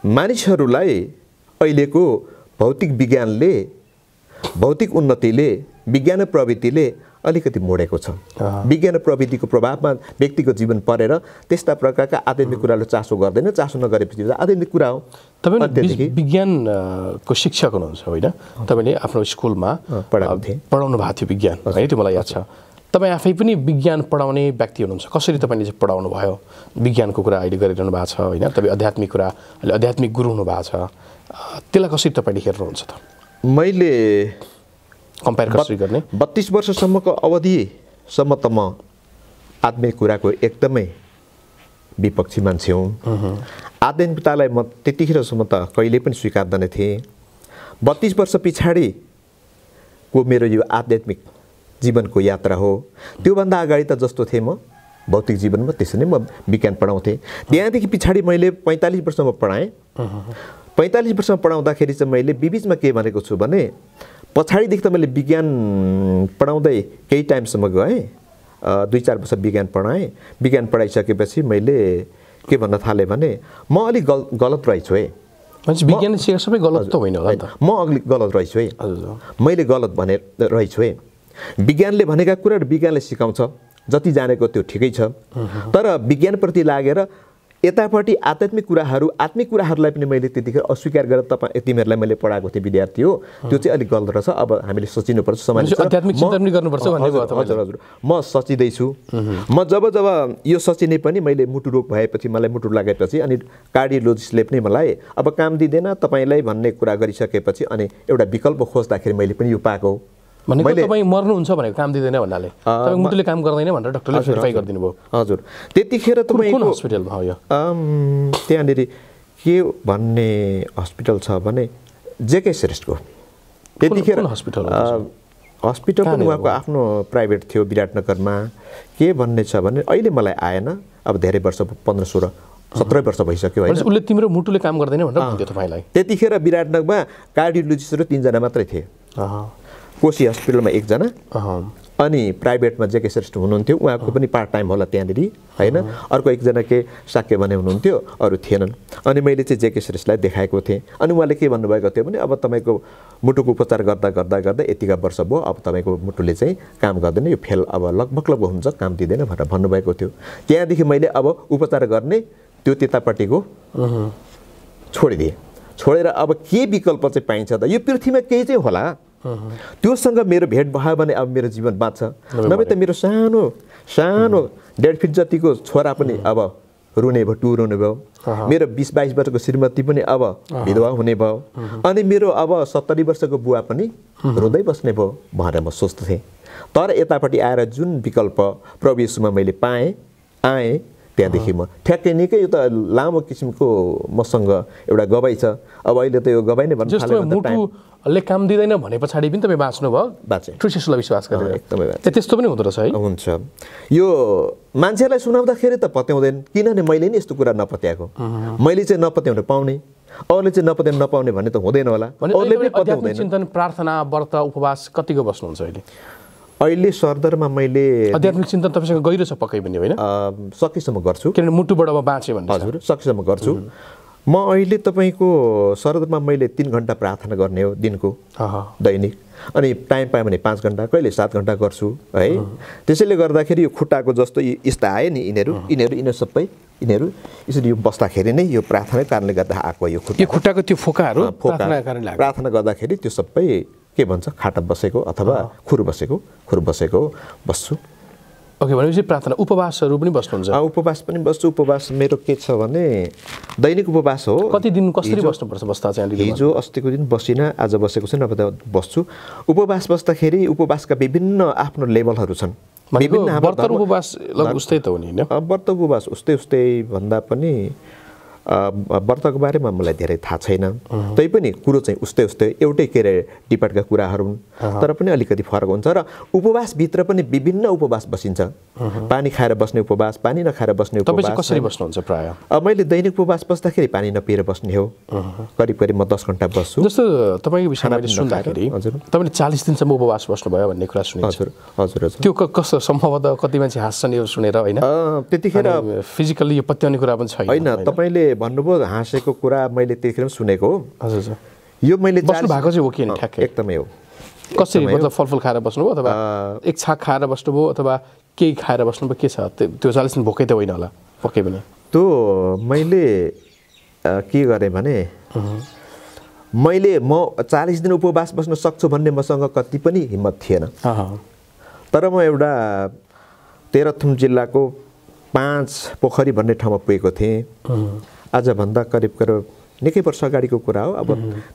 मानिसहरूलाई अहिलेको भौतिक विज्ञानले, भौतिक उन्नतिले, विज्ञान र प्रविधिले अलिकति मोडेको छ। विज्ञान र प्रविधिको प्रभावमा व्यक्तिको जीवन परेर त्यस्ता प्रकारका आध्यात्मिक कुराले चासो गर्दैन, चासो नगरेपछि आध्यात्मिक कुरा हो। तपाईँ विज्ञानको शिक्षक हुनुहुन्छ होइन, तपाईँले आफ्नो स्कुलमा पढाउनु भएको थियो विज्ञान होइन, त्यो मलाई याद छ। तपाईँ आफै पनि विज्ञान पढाउने व्यक्ति हुनुहुन्छ, कसरी तपाईँले चाहिँ पढाउनु भयो? विज्ञानको कुरा अहिले गरिरहनु भएको छ होइन, तपाईँ आध्यात्मिक कुरा अहिले आध्यात्मिक गुरु हुनुभएको छ, त्यसलाई कसरी तपाईँले हेर्नुहुन्छ त? मैले कम्पेयर कसरी गर्ने? 32 वर्षसम्मको अवधिसम्म त म आध्यात्मिक कुराको एकदमै विपक्षी मान्छे हुँ। आध्यात्मिकतालाई म त्यतिखेरसम्म त कहिले पनि स्वीकार्दैन थिएँ। 32 वर्ष पछाडिको मेरो यो आध्यात्मिक जीवनको यात्रा हो। त्योभन्दा अगाडि त जस्तो थिएँ म भौतिक जीवनमा त्यसरी नै म विज्ञान पढाउँथेँ। त्यहाँदेखि पछाडि मैले 45 वर्षमा पढाएँ। 45 वर्षमा पढाउँदाखेरि चाहिँ मैले बिचमा के भनेको छु भने पछाडिदेखि त मैले विज्ञान पढाउँदै केही टाइमसम्म गएँ, 2-4 वर्ष विज्ञान पढाएँ। विज्ञान पढाइसकेपछि मैले के भन्न थालेँ भने म अलिक गलत रहेछु है। विज्ञान सिकेर सबै गलत त होइन होला नि त? म अलिक गलत रहेछु है, मैले गलत भने रहेछु है। विज्ञानले भनेका कुरा र विज्ञानले सिकाउँछ, जति जानेको त्यो ठिकै छ, तर विज्ञानप्रति लागेर यतापट्टि आध्यात्मिक कुराहरू, आत्मिक कुराहरूलाई पनि मैले त्यतिखेर अस्वीकार गरेर तिमीहरूलाई मैले पढाएको थिएँ विद्यार्थी हो, त्यो चाहिँ अलिक गलत रहेछ। अब हामीले सोचिनुपर्छ, समाज आध्यात्मिक चिन्तन पनि गर्नुपर्छ भन्ने भयो। हजुर हजुर, म सचिँदैछु। म जब यो सचिने पनि मैले मुटु रोग भएपछि, मलाई मुटु लागेपछि अनि कार्डियोलोजिस्टले पनि मलाई अब काम दिँदैन तपाईँलाई भन्ने कुरा गरिसकेपछि अनि एउटा विकल्प खोज्दाखेरि मैले पनि यो पाएको। भनेको तपाईँ मर्नुहुन्छ भनेको काम दिँदैन भन्नाले तपाईँ मुटुले काम गर्दैन भनेर डाक्टरले भेरिफाई गरिदिनु भयो? हजुर, त्यतिखेर तपाईँको कुन हस्पिटलमा हो यो? त्यहाँनिर के भन्ने हस्पिटल छ भने जेके श्रेष्ठको। त्यतिखेर हस्पिटल पनि उहाँको आफ्नो प्राइभेट थियो विराटनगरमा। के भन्ने छ भने अहिले मलाई आएन, अब धेरै वर्ष 15-16 17 वर्ष भइसक्यो होइन। उसले तिम्रो मुटुले काम गर्दैन भनेर भन्थ्यो तपाईँलाई। त्यतिखेर विराटनगरमा कार्डियोलोजिस्टहरू 3 जना मात्रै थिए। कोशी हस्पिटलमा 1 जना, अनि प्राइभेटमा जेके श्रेष्ठ हुनुहुन्थ्यो, उहाँको पनि पार्ट टाइम होला त्यहाँनिर होइन। अर्को 1 जना के साक्य भने हुनुहुन्थ्यो, अरू थिएनन्। अनि मैले चाहिँ जेके श्रेष्ठलाई देखाएको थिएँ। अनि उहाँले के भन्नुभएको थियो भने अब तपाईँको मुटुको उपचार गर्दा गर्दा गर्दा यतिका वर्ष भयो, अब तपाईँको मुटुले चाहिँ काम गर्दैन, यो फेल अब लगभग हुन्छ, काम दिँदैन भनेर भन्नुभएको थियो। त्यहाँदेखि मैले अब उपचार गर्ने त्यो त्यतापट्टिको छोडिदिएँ। छोडेर अब के विकल्प चाहिँ पाइन्छ त, यो पृथ्वीमा केही चाहिँ होला, त्योसँग मेरो भेट भयो भने अब मेरो जीवन बाँच्छ। नभए त मेरो सानो सानो 1.5 फिट जतिको छोरा पनि अब रुने भयो, टुरुने भयो। मेरो 20-22 वर्षको श्रीमती पनि अब विधवा हुने भयो। अनि मेरो अब 70 वर्षको बुवा पनि रुँदै बस्ने भयो भनेर म सोच्थेँ। तर यतापट्टि आएर जुन विकल्प प्रभु येशूमा मैले आएँ, त्यहाँदेखि म ठ्याक्कै निकै यो त लामो किसिमको मसँग एउटा गवाई छ। अब अहिले त यो गवाई नै भन्नु थालेँ। मुटुले काम दिँदैन भने पछाडि पनि तपाईँ बाँच्नु भयो, बाँचे, ख्रीष्टलाई विश्वास गरेर। एकदमै त्यस्तो पनि हुँदो रहेछ है। हुन्छ, यो मान्छेलाई सुनाउँदाखेरि त पत्याउँदैन, किनभने मैले नि यस्तो कुरा नपत्याएको। मैले चाहिँ नपत्याउनु पाउने, अरूले चाहिँ नपत्याउनु नपाउने भन्ने त हुँदैन होला। अरूले पनि पत्याउँदैन। चिन्तन, प्रार्थना, व्रत, उपवास कतिको बस्नुहुन्छ अहिले? अहिले सरदरमा मैले आध्यात्मिक चिन्तन तपाईँसँग गहिरो छ पक्कै पनि होइन? सकेसम्म गर्छु, किनभने मुटुबाट म बाँचेँ भन्ने। हजुर, सकेसम्म गर्छु। म अहिले तपाईँको सरदरमा मैले 3 घन्टा प्रार्थना गर्ने हो दिनको, दैनिक। अनि टाइम पाएँ भने 5 घन्टा, कहिले 7 घन्टा गर्छु है। त्यसैले गर्दाखेरि यो खुट्टाको जस्तो यस्ता आयो नि यिनीहरू सबै यसरी यो बस्दाखेरि नै यो प्रार्थनाको कारणले गर्दा आएको यो खुट्टाको त्यो फोकाहरू प्रार्थना गर्दाखेरि त्यो सबै के भन्छ खाटा बसेको अथवा खुर बसेको बस्छु। ओके, भनेपछि प्रार्थना, उपवासहरू पनि बस्नुहुन्छ? उपवास पनि बस्छु। उपवास मेरो के छ भने दैनिक उपवास हो। कति दिन कसरी बस्नुपर्छ? बस्दा चाहिँ हिजो अस्तिको दिन बसिनँ, आज बसेको छु, नभए त बस्छु। उपवास बस्दाखेरि उपवासका विभिन्न आफ्नो लेभलहरू छन्। व्रत उपवास उस्तै त हो नि होइन? व्रत उपवास उस्तै भन्दा पनि व्रतको बारेमा मलाई धेरै थाहा छैन। तैपनि कुरो चाहिँ उस्तै एउटै के अरे डिपार्टका कुराहरू हुन्, तर पनि अलिकति फरक हुन्छ। र उपवासभित्र पनि विभिन्न उपवास बसिन्छ। पानी खाएर बस्ने उपवास, पानी नखाएर बस्ने उपवास। कसरी बस्नुहुन्छ प्रायः? मैले दैनिक उपवास बस्दाखेरि पानी नपिएर बस्ने हो। करिब म 10 घन्टा बस्छु। जस्तो तपाईँको विषयमा सुन्दाखेरि तपाईँले 40 दिनसम्म उपवास बस्नुभयो भन्ने कुरा सुनेको। हजुर। त्यो कस्तो सम्भवतः कति मान्छे हाँस्छन् यो सुनेर होइन? त्यतिखेर फिजिकल्ली यो पत्याउने कुरा पनि छैन होइन। तपाईँले भन्नुभयो हाँसेको कुरा मैले त्यतिखेर सुनेको हो। हजुर, यो मैले बस्नु भएको चाहिँ हो कि ठ्याक्कै? एकदमै हो। कसरी मतलब फलफुल खाएर बस्नुभयो अथवा एक छाक खाएर बस्नुभयो अथवा केही खाएर बस्नुभयो? के छ त्यो 40 दिन भोकै त होइन होला पक्कै पनि? त्यो मैले के गरेँ भने म 40 दिन उपवास बस्न सक्छु भन्ने मसँग कति पनि हिम्मत थिएन। तर म एउटा तेह्रथुम जिल्लाको 5 पोखरी भन्ने ठाउँमा पुगेको थिएँ। आजभन्दा करिब निकै वर्ष अगाडिको कुरा हो। अब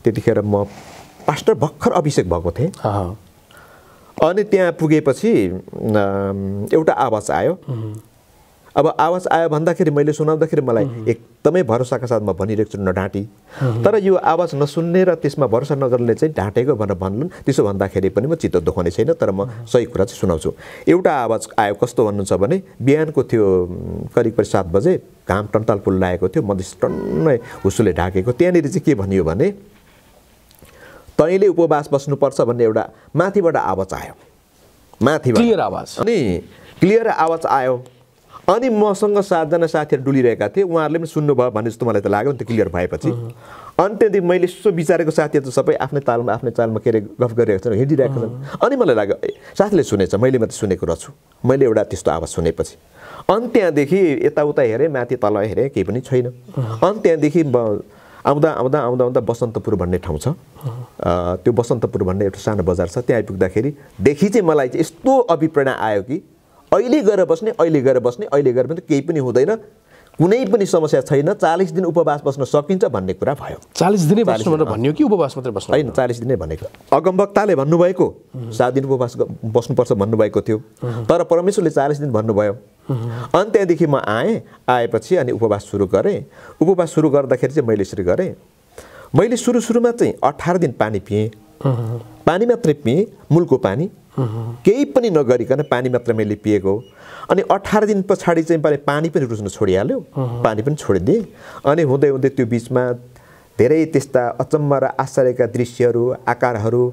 त्यतिखेर म पास्टर भर्खर अभिषेक भएको थिएँ। अनि त्यहाँ पुगेपछि एउटा आवाज आयो। अब आवाज आयो भन्दाखेरि मैले सुनाउँदाखेरि मलाई एकदमै भरोसाका साथ म भनिरहेको छु, नढाँटी। तर यो आवाज नसुन्ने र त्यसमा भरोसा नगर्ने चाहिँ ढाँटेको भनेर भन्नुन्। त्यसो भन्दाखेरि पनि म चित्त दुखाउने छैन, तर म सही कुरा चाहिँ सुनाउँछु। एउटा आवाज आयो, कस्तो भन्नुहुन्छ भने बिहानको थियो करिब 7 बजे, घाम टन्टाल पुल लागेको थियो, मधेस टन्नै हुसुले ढाकेको। त्यहाँनिर चाहिँ के भन्यो भने तैँले उपवास बस्नुपर्छ भन्ने एउटा माथिबाट आवाज आयो। माथिबाट क्लियर आवाज। अनि क्लियर आवाज आयो। अनि मसँग 7 जना साथीहरू डुलिरहेका थिए, उहाँहरूले पनि सुन्नुभयो भने जस्तो मलाई त लाग्यो नि त्यो क्लियर भएपछि। अनि त्यहाँदेखि मैले यसो विचारेको साथीहरू त सबै आफ्नै चालमा के अरे गफ गरिरहेको छन्, हिँडिरहेको छन्। अनि मलाई लाग्यो साथीले सुनेछ, मैले मात्रै सुनेको रहेछु। मैले एउटा त्यस्तो आवाज सुनेपछि अनि त्यहाँदेखि यताउता हेरेँ, माथि तल हेरेँ, केही पनि छैन। अनि त्यहाँदेखि आउँदा बसन्तपुर भन्ने ठाउँ छ। त्यो बसन्तपुर भन्ने एउटा सानो बजार छ। त्यहाँ आइपुग्दाखेरि देखि चाहिँ मलाई चाहिँ यस्तो अभिप्रेरणा आयो कि अहिले गएर बस्ने त केही पनि हुँदैन, कुनै पनि समस्या छैन, 40 दिन उपवास बस्न सकिन्छ भन्ने कुरा भयो। 40 दिनै बस्नु भनेर भन्यो कि उपवास मात्रै बस्नु? होइन, 40 दिनै भनेको। अगमवक्ताले भन्नुभएको 7 दिन उपवास बस्नुपर्छ भन्नुभएको थियो, तर परमेश्वरले 40 दिन भन्नुभयो। अनि त्यहाँदेखि म आएपछि अनि उपवास सुरु गरेँ। उपवास सुरु गर्दाखेरि चाहिँ मैले यसरी गरेँ। मैले सुरुमा चाहिँ 18 दिन पानी पिएँ। पानी मात्रै पिएँ, मूलको पानी, केही पनि नगरिकन पानी मात्र मैले पिएको। अनि 18 दिन पछाडि चाहिँ पानी पनि रुच्न छोडिहाल्यो, पानी पनि छोडिदिए। अनि हुँदै हुँदै त्यो बिचमा धेरै त्यस्ता अचम्म र आश्चर्यका दृश्यहरू, आकारहरू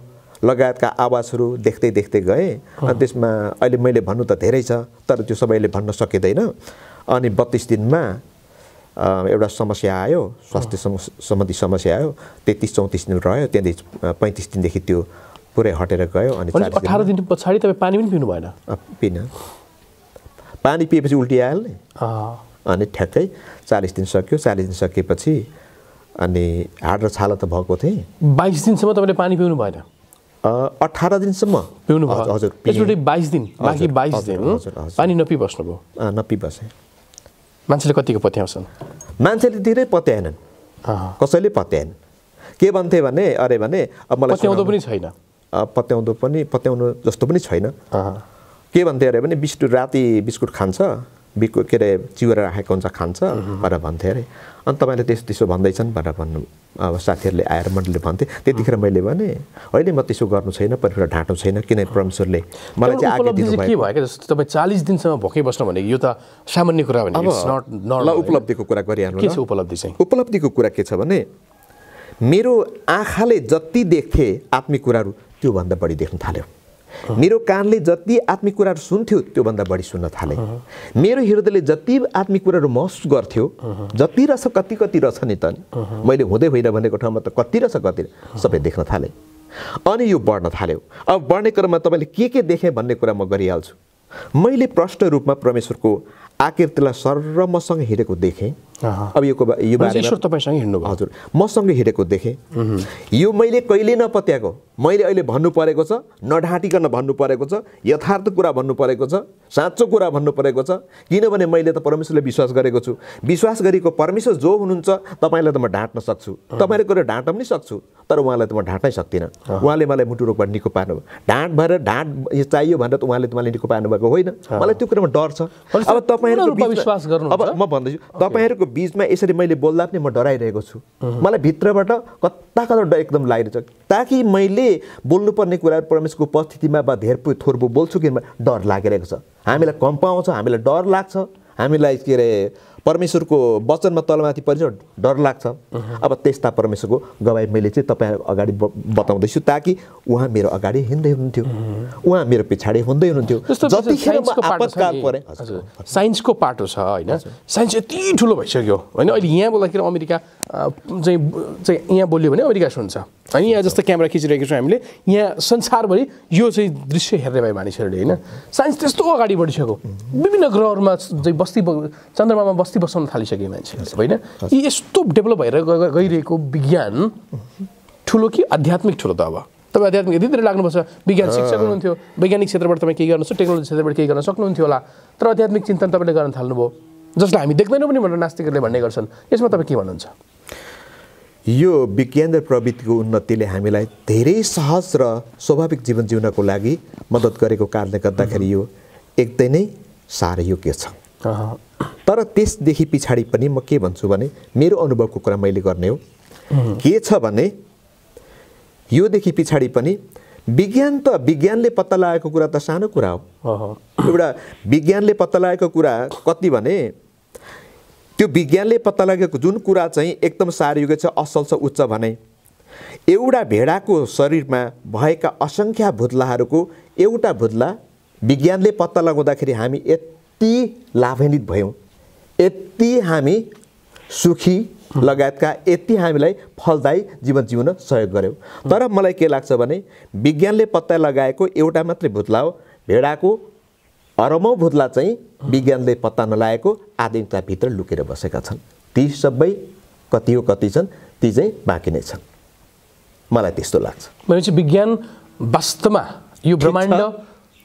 लगायतका आवाजहरू देख्दै देख्दै गए। अनि त्यसमा अहिले मैले भन्नु त धेरै छ, तर त्यो सबैले भन्न सकिँदैन। अनि 32 दिनमा एउटा समस्या आयो, स्वास्थ्य सम्बन्धी समस्या आयो। 33-34 दिन रह्यो, त्यहाँदेखि 35 दिनदेखि त्यो पुरै हटेर गयो। अनि 18 दिन पछाडि तपाईँ पानी पनि पिउनु भएन? पिन, पानी पिएपछि उल्टी आइहाल्ने। अनि ठ्याक्कै 40 दिन सक्यो। 40 दिन सकेपछि अनि हाड र छाला त भएको थिएँ। 22 दिनसम्म तपाईँले पानी पिउनु भएन? 18 दिनसम्म पिउनु भयो। हजुर, त्यसपछि 22 दिन, बाँकी 22 दिन पानी नपिबस्नुभयो? नपिबसेँ। मान्छेले कतिको पत्याउँछन्? मान्छेले धेरै पत्याएनन्, कसैले पत्याएन। के भन्थे भने अरे भने अब मलाई पत्याउँदो पनि छैन, पत्याउनु जस्तो पनि छैन। के भन्थे अरे भने राति बिस्कुट खान्छ, के अरे चिउरा राखेको हुन्छ खान्छ भनेर भन्थे अरे। अनि तपाईँले त्यसो भन्दैछन् भनेर भन्नु अब साथीहरूले आएर मण्डलीले भन्थे। त्यतिखेर मैले भने होइन, म त्यसो गर्नु छैन, परिवार ढाँट्नु छैन, किन परमेश्वरले मलाई चाहिँ आज्ञा दिनुभयो। के भयो जस्तो तपाईँ 40 दिनसम्म भोकै बस्नु भनेको यो त सामान्य कुरा भने ल उपलब्धिको कुरा गरिहाल्नु। के छ उपलब्धि चाहिँ? उपलब्धिको कुरा के छ भने मेरो आँखाले जति देख्थे आत्मिक कुराहरू त्योभन्दा बढी देख्न थाल्यो। मेरो कानले जति आत्मिक कुराहरू सुन्थ्यो त्योभन्दा बढी सुन्न थाले। मेरो हृदयले जति आत्मिक कुराहरू महसुस गर्थ्यो, जति रहेछ कति रहेछ नि त, मैले हुँदै होइन भनेको ठाउँमा त कति रहेछ कति सबै देख्न थालेँ। अनि यो बढ्न थाल्यो। अब बढ्ने क्रममा तपाईँले के देखेँ भन्ने कुरा म गरिहाल्छु। मैले प्रष्ट रूपमा परमेश्वरको आकृतिलाई सर्वमसँग हिँडेको देखेँ। अब यो बारेमा तपाईसँग हिँड्नुभयो? हजुर, मसँग हिँडेको देखेँ। यो मैले कहिले नपत्याएको, मैले अहिले भन्नु परेको छ, नढाँटिकन भन्नु परेको छ, यथार्थ कुरा भन्नु परेको छ, साँचो कुरा भन्नु परेको छ। किनभने मैले त परमेश्वरले विश्वास गरेको छु। विश्वास गरेको परमेश्वर जो हुनुहुन्छ तपाईँलाई त म ढाँट्न सक्छु, तपाईँले गएर ढाँट्न पनि सक्छु, तर उहाँलाई त म ढाँट्नै सक्दिनँ। उहाँले मलाई मुटु रोगबाट निको पार्नु, ढाँट भएर ढाँट चाहियो भनेर त उहाँले मलाई निको पार्नु भएको होइन। मलाई त्यो कुरामा डर छ। अब तपाईँहरूको विश्वास गर्नु, अब म भन्दैछु तपाईँहरूको बीचमा यसरी मैले बोल्दा पनि म डराइरहेको छु। मलाई भित्रबाट कता एकदम लागिरहेछ, ताकि मैले बोल्नुपर्ने कुराहरू परमेश्वरको उपस्थितिमा वा धेर थोरबो बोल्छु कि डर लागिरहेको छ। हामीलाई कम्प आउँछ, हामीलाई डर लाग्छ, हामीलाई के अरे परमेश्वरको वचनमा तलमाथि परिन्छ, डर लाग्छ। अब त्यस्ता परमेश्वरको गवाई मैले चाहिँ तपाईँहरू अगाडि बताउँदैछु, ताकि उहाँ मेरो अगाडि हिँड्दै हुनुहुन्थ्यो, उहाँ मेरो पछाडि हुँदै हुनुहुन्थ्यो। जतिखेर म आपतकाल परे, साइन्सको पाटो छ होइन, साइन्स यति ठुलो भइसक्यो होइन। अहिले यहाँ बोल्दाखेरि अमेरिका चाहिँ यहाँ बोल्यो भने अमेरिका सुन्छ होइन। यहाँ जस्तो क्यामेरा खिचिरहेको छौँ हामीले, यहाँ संसारभरि यो चाहिँ दृश्य हेर्ने भयो मानिसहरूले होइन। साइन्स त्यस्तो अगाडि बढिसक्यो, विभिन्न ग्रहहरूमा चाहिँ चन्द्रमामा बस्ती बसाउन थालिसके मान्छेहरू होइन। यी यस्तो डेभलप भएर गइरहेको विज्ञान ठुलो कि आध्यात्मिक ठुलो त? अब तपाईँ आध्यात्मिक यति धेरै लाग्नुपर्छ। विज्ञान शिक्षक हुनुहुन्थ्यो, वैज्ञानिक क्षेत्रबाट तपाईँ केही गर्नु सक्छ, टेक्नोलोजी क्षेत्रबाट केही गर्न सक्नुहुन्थ्यो होला, तर आध्यात्मिक चिन्तन तपाईँले गर्न थाल्नुभयो, जसलाई हामी देख्दैनौँ पनि भनेर नास्तिकहरूले भन्ने गर्छन्। यसमा तपाईँ के भन्नुहुन्छ? यो विज्ञान र प्रविधिको उन्नतिले हामीलाई धेरै सहज र स्वाभाविक जीवन जिउनको लागि मद्दत गरेको कारणले गर्दाखेरि यो एकदमै नै साह्रै योग्य छ। तर त्यसदेखि पछाडि पनि म के भन्छु भने मेरो अनुभवको कुरा मैले गर्ने हो। के छ भने योदेखि पछाडि पनि विज्ञानले पत्ता लगाएको कुरा त सानो कुरा हो। एउटा विज्ञानले पत्ता लगाएको कुरा कति भने त्यो विज्ञानले पत्ता लागेको जुन कुरा चाहिँ एकदम सारयुग छ, असल छ, उच्च भने एउटा भेडाको शरीरमा भएका असङ्ख्य भुत्लाहरूको एउटा भुत्ला विज्ञानले पत्ता लगाउँदाखेरि हामी यति लाभान्वित भयौँ, यति हामी सुखी लगायतका यति हामीलाई फलदायी जीवन जिउन सहयोग गर्यो। तर मलाई के लाग्छ भने विज्ञानले पत्ता लगाएको एउटा मात्रै भुत्ला हो, भेडाको अरबौँ भुत्ला चाहिँ विज्ञानले पत्ता नलागेको आधुनिकताभित्र लुकेर बसेका छन्। ती सबै कति छन्, ती चाहिँ बाँकी नै छन्। मलाई त्यस्तो लाग्छ। भनेपछि विज्ञान वास्तवमा यो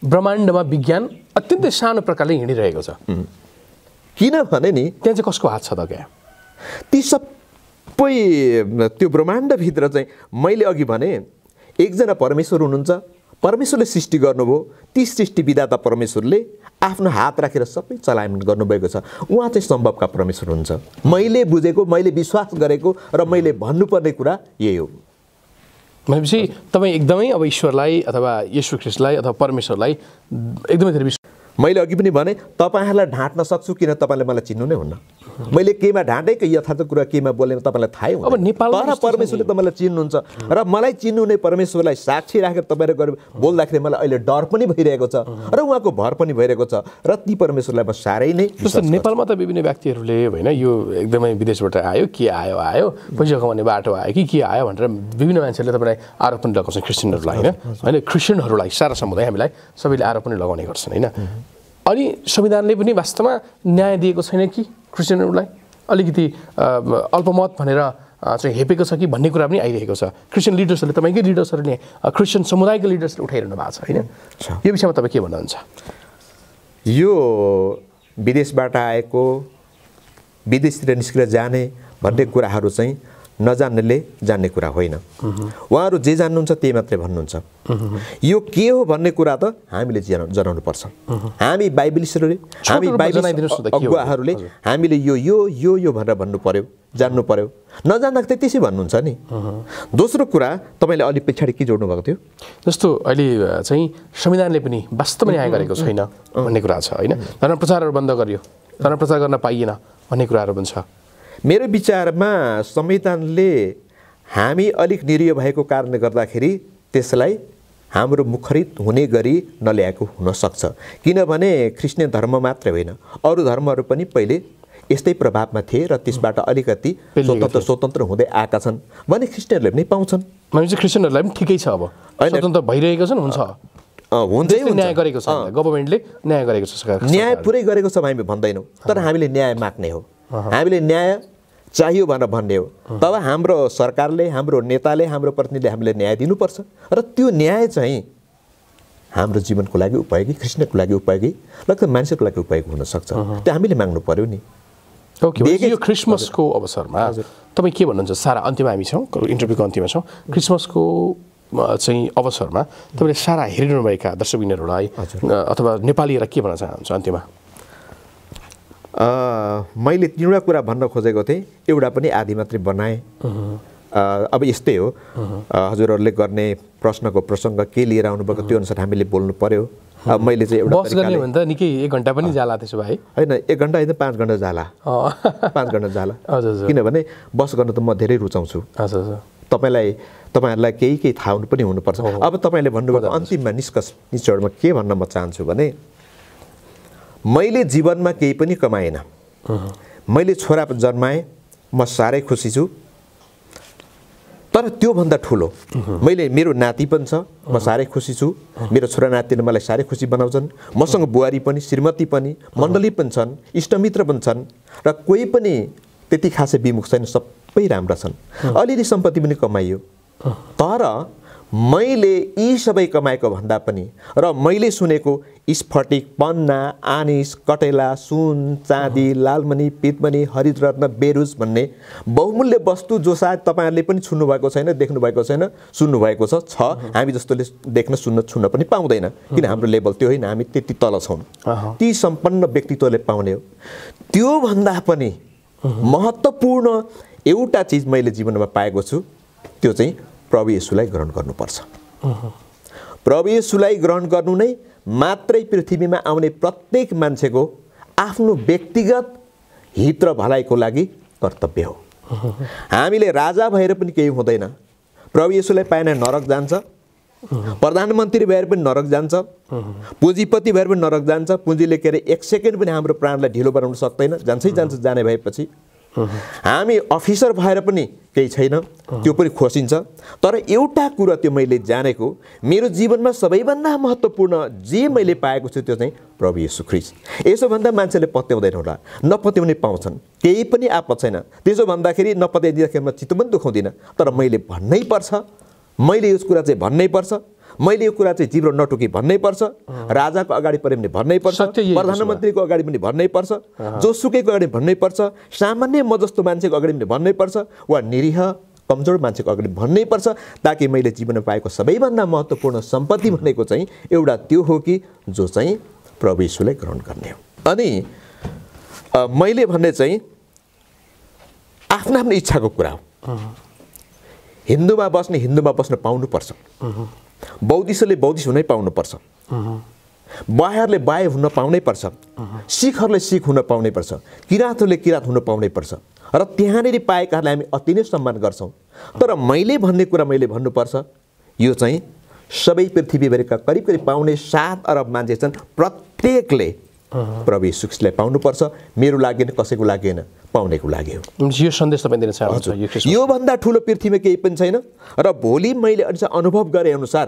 ब्रह्माण्डमा विज्ञान अत्यन्तै सानो प्रकारले हिँडिरहेको छ। किनभने नि त्यहाँ चाहिँ कसको हात छ त? क्या ती सबै त्यो ब्रह्माण्डभित्र चाहिँ मैले अघि भने एकजना परमेश्वर हुनुहुन्छ, परमेश्वरले सृष्टि गर्नुभयो, ती सृष्टि विधाता परमेश्वरले आफ्नो हात राखेर सबै चलायमान गर्नुभएको छ। उहाँ चाहिँ सम्भवका परमेश्वर हुनुहुन्छ। मैले बुझेको, मैले विश्वास गरेको र मैले भन्नुपर्ने कुरा यही हो। भनेपछि तपाईँ एकदमै अब ईश्वरलाई अथवा येशू ख्रीष्टलाई अथवा परमेश्वरलाई एकदमै धेरै मैले अघि पनि भने तपाईहरुलाई ढाँट्न सक्छु किन तपाईले मलाई चिन्नु नै हुन्न मैले केमा ढाँटेको यथार्थ कुरा केमा बोलेको तपाईलाई थाहै हुँदैन अब नेपालमा तर परमेश्वरले तपाईलाई चिन्नुहुन्छ र मलाई चिन्नु नै परमेश्वरलाई साक्षी राखेर तपाईहरु गएर बोल्दाखेरि मलाई अहिले डर पनि भइरहेको छ र उहाँको भर पनि भइरहेको छ र ती परमेश्वरलाई म सारै नै जस्तो नेपालमा त विभिन्न व्यक्तिहरूले हैन यो एकदमै विदेशबाट आयो के आयो पैसा कमाउने बाटो आयो के आयो भनेर विभिन्न मान्छेहरूले तपाईलाई आरोप पनि लगाउँछन् क्रिस्चियनहरूलाई हैन क्रिस्चियनहरूलाई सारा समुदाय हामीलाई सबैले आरोप पनि लगाउने गर्छन् हैन अनि संविधानले पनि वास्तवमा न्याय दिएको छैन कि क्रिस्चियनहरूलाई अलिकति अल्पमत भनेर चाहिँ हेपेको छ कि भन्ने कुरा पनि आइरहेको छ क्रिस्चियन लिडर्सहरूले तपाईकै लिडर्सहरूले क्रिस्चियन समुदायको लिडर्सले उठाइरहनु भएको छ हैन यो विषयमा तपाईँ के भन्नुहुन्छ यो विदेशबाट आएको विदेशतिर निस्केर जाने भन्ने कुराहरू चाहिँ नजान्नेले जान्ने कुरा होइन उहाँहरू जे जान्नुहुन्छ त्यही मात्रै भन्नुहुन्छ यो के हो भन्ने कुरा त हामीले जनाउनु पर्छ हामी बाइबलिस्टहरूले हामी बाइबल अगुवाहरूले हामीले यो यो यो यो भनेर भन्नु पर्यो जान्नु पर्यो नजान्दा त त्यसै भन्नुहुन्छ नि दोस्रो कुरा तपाईले अलि पछाडी के जोड्नु भएको थियो जस्तो अहिले चाहिँ संविधानले पनि वास्तवमा न्याय गरेको छैन भन्ने कुरा छ हैन धर्म प्रचारहरू बन्द गरियो धर्म प्रचार गर्न पाइएन भन्ने कुराहरू पनि छ मेरो विचारमा संविधानले हामी अलिक निरीह भएको कारणले गर्दाखेरि त्यसलाई हाम्रो मुखरित हुने गरी नल्याएको हुन सक्छ किनभने क्रिस्चियन धर्म मात्र होइन अरु धर्महरू पनि पहिले यस्तै प्रभावमा थिए र त्यसबाट अलिकति स्वतन्त्र हुँदै आएका छन् भने क्रिस्चियनहरूले पनि पाउँछन् भनेपछि क्रिस्चियनहरूलाई पनि ठिकै छ अब स्वतन्त्र भइरहेको छ हुन्छ हुँदै न्याय गरेको छ गभर्नमेन्टले न्याय गरेको छ न्याय पुरै गरेको छ हामी भन्दैनौँ तर हामीले न्याय माग्ने हो हामीले न्याय चाहियो भनेर भन्ने हो तब हाम्रो सरकारले हाम्रो नेताले हाम्रो प्रतिनिधिले हामीले न्याय दिनुपर्छ र त्यो न्याय चाहिँ हाम्रो जीवनको लागि उपयोगी क्रिस्चियनको लागि उपयोगी र मान्छेको लागि उपयोगी हुन सक्छ त्यो हामीले माग्नु पर्यो नि यो क्रिसमसको अवसरमा तपाईँ के भन्नुहुन्छ सारा अन्त्यमा हामी छौँ इन्टरभ्यूको अन्त्यमा छौँ क्रिसमसको चाहिँ अवसरमा तपाईँले सारा हेरिरहनुभएका दर्शकबिनहरूलाई अथवा नेपालीहरूलाई के भन्न चाहनुहुन्छ अन्त्यमा मैले तीनवटा कुरा भन्न खोजेको थिएँ एउटा पनि आधी मात्रै बनाएँ अब यस्तै हो हजुरहरूले गर्ने प्रश्नको प्रसङ्ग के लिएर आउनुभएको त्यो अनुसार हामीले बोल्नु पर्यो अब मैले चाहिँ एउटा बस गर्ने भने त निकै 1 घण्टा पनि जाला त्यसो भए हैन 1 घण्टा होइन 5 घण्टा जाला 5 घण्टा जाला किनभने बस गर्न त म धेरै रुचाउँछु तपाईहरुलाई केही थाहा पनि हुनुपर्छ अब तपाईले भन्नुभएको अन्तिममा निष्कर्षमा के भन्न म चाहन्छु भने मैले जीवनमा केही पनि कमाएन मैले छोरा जन्माएँ म सारै खुसी छु तर त्यो भन्दा ठुलो मैले मेरो नाति पनि छ म सारै खुसी छु मेरो छोरा नातिले मलाई सारै खुसी बनाउँछन् मसँग बुहारी पनि श्रीमती पनि मण्डली पनि छन् इष्टमित्र पनि छन् र कोही पनि त्यति खासै विमुख छैन सबै राम्रा छन् अलिअलि सम्पत्ति पनि कमाइयो तर मैले यी सबै कमाएको भन्दा पनि र मैले सुनेको स्फटिक पन्ना आनिस कटेला सुन चाँदी लालमणि पितमणि हरितरत्न बेरुज भन्ने बहुमूल्य वस्तु जो सायद तपाईहरुले पनि छुन्नु भएको छैन देख्नु भएको छैन सुन्नु भएको छ हामी जस्तोले देख्न छुन्न पनि पाउँदैन किन हाम्रो लेभल त्यो होइन हामी त्यति तल छौं ती सम्पन्न व्यक्तित्वले पाउने हो त्यो भन्दा पनि महत्त्वपूर्ण एउटा चीज मैले जीवनमा पाएको छु त्यो चाहिँ प्रभु येशूलाई ग्रहण गर्नुपर्छ प्रभु येशूलाई ग्रहण गर्नु नै मात्रै पृथ्वीमा आउने प्रत्येक मान्छेको आफ्नो व्यक्तिगत हित र भलाइको लागि कर्तव्य हो हामीले राजा भएर पनि केही हुँदैन प्रभु येशूलाई पाएन नरक जान्छ प्रधानमन्त्री भएर पनि नरक जान्छ पुँजीपति भएर पनि नरक जान्छ पुँजीले के अरे 1 सेकेन्ड पनि हाम्रो प्राणलाई ढिलो बनाउन सक्दैन जान्छ जाने भएपछि हामी अफिसर भएर पनि केही छैन त्यो पनि खोसिन्छ तर एउटा कुरा त्यो मैले जानेको मेरो जीवनमा सबैभन्दा महत्त्वपूर्ण जे मैले पाएको छु त्यो चाहिँ प्रभु येशू ख्रीष्ट यसो भन्दा मान्छेले पत्याउँदैन होला नपत्याउने पाउँछन् केही पनि आपत छैन त्यसो भन्दाखेरि नपत्याइदिँदाखेरि म चित्त पनि दुखाउँदिन तर मैले भन्नै पर्छ मैले यो कुरा चाहिँ भन्नै पर्छ मैले यो कुरा चाहिँ जिब्रो नटुकी भन्नै पर्छ राजाको अगाडि परे पनि भन्नै पर्छ प्रधानमन्त्रीको अगाडि पनि भन्नै पर्छ जोसुकैको अगाडि भन्नै पर्छ सामान्य म जस्तो मान्छेको अगाडि पनि भन्नै पर्छ वा निरीह कमजोर मान्छेको अगाडि भन्नै पर्छ ताकि मैले जीवनमा पाएको सबैभन्दा महत्त्वपूर्ण सम्पत्ति भनेको चाहिँ एउटा त्यो हो कि जो चाहिँ प्रभु येशूलाई ग्रहण गर्ने हो अनि मैले भन्ने चाहिँ आफ्नो आफ्नो इच्छाको कुरा हो हिन्दूमा बस्न पाउनु पर्छ बौद्धिस्टले बौद्धिस्ट हुनै पाउनु पर्छ बाह्यहरूले बाह्य हुन पाउनै पर्छ, सिखहरूले सिख हुन पाउनै पर्छ, किराँतहरूले किराँत हुन पाउनै पर्छ र त्यहाँनिर पाएकाहरूलाई हामी अति नै सम्मान गर्छौँ। तर मैले भन्ने कुरा मैले भन्नुपर्छ, यो चाहिँ सबै पृथ्वीभरिका करिब करिब 7.25 अरब मान्छे छन्, प्रत्येकले प्रभु येशू ख्रीष्टलाई पाउनुपर्छ। मेरो लागि न कसैको लागि न, पाउनेको लागि हो। यो सन्देश तपाईँ दिन चाहनुहुन्छ? योभन्दा ठुलो पृथ्वीमा केही पनि छैन। र भोलि मैले अनुभव गरे अनुसार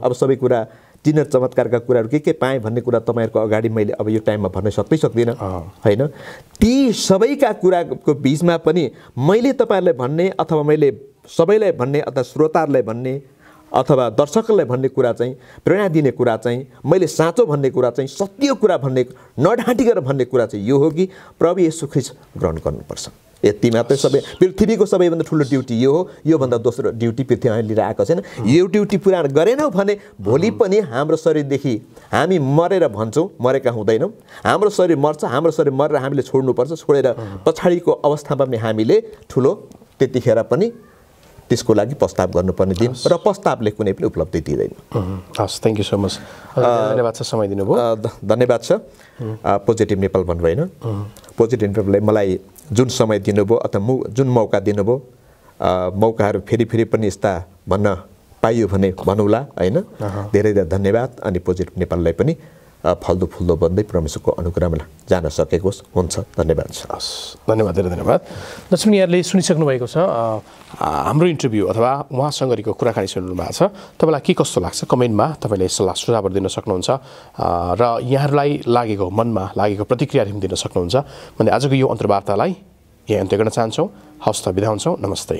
अब सबै कुरा चिन्ह चमत्कारका कुराहरू के पाएँ भन्ने कुरा तपाईँहरूको अगाडि मैले अब यो टाइममा भन्न सक्दिनँ होइन। ती सबैका कुराको बिचमा पनि मैले तपाईँहरूलाई भन्ने अथवा मैले सबैलाई भन्ने अथवा श्रोताहरूलाई भन्ने अथवा दर्शकहरूलाई भन्ने कुरा चाहिँ, प्रेरणा दिने कुरा चाहिँ, मैले साँचो भन्ने कुरा चाहिँ, सत्य कुरा भन्ने, नढाँटिएर भन्ने कुरा चाहिँ यो हो कि प्रभु येशू ख्रीष्ट ग्रहण गर्नुपर्छ। यति मात्रै सबै पृथ्वीको सबैभन्दा ठुलो ड्युटी यो हो। योभन्दा दोस्रो ड्युटी पृथ्वीमा लिएर आएको छैन। यो ड्युटी पुरा गरेनौँ भने भोलि पनि हाम्रो शरीरदेखि हामी मरेर भन्छौँ, मरेका हुँदैनौँ। हाम्रो शरीर मर्छ, हाम्रो शरीर मरेर हामीले छोड्नुपर्छ। छोडेर पछाडिको अवस्थामा पनि हामीले ठुलो त्यतिखेर पनि त्यसको लागि प्रस्ताव गर्नुपर्ने दिन र प्रस्तावले कुनै पनि उपलब्धि दिँदैन। हस्, थ्याङ्क यू सो मच। धन्यवाद छ समय दिनुभयो। धन्यवाद छ। पोजिटिभ नेपाल भन्नुभयो होइन, पोजिटिभ नेपालले मलाई जुन समय दिनुभयो अथवा जुन मौका दिनुभयो, मौकाहरू फेरि पनि यस्ता भन्न पाइयो भने भन्नुला होइन। धेरै धेरै धन्यवाद। अनि पोजिटिभ नेपाललाई पनि फल्दो फुल्दो बन्दै परमेश्वरको अनुग्रहमा जान सकेको हुन्छ। धन्यवाद छ। हस्, धन्यवाद, धेरै धन्यवाद। दर्शक यहाँले सुनिसक्नु भएको छ हाम्रो इन्टरभ्यू अथवा उहाँसँग गरेको कुराकानी सुन्नु भएको छ। तपाईँलाई के कस्तो लाग्छ कमेन्टमा तपाईँले सल्लाह सुझावहरू दिन सक्नुहुन्छ र यहाँहरूलाई लागेको मनमा लागेको प्रतिक्रियाहरू दिन सक्नुहुन्छ भने आजको यो अन्तर्वार्तालाई यहाँ अन्त्य गर्न चाहन्छौँ। हवस् त, बिदा हुन्छौँ। नमस्ते।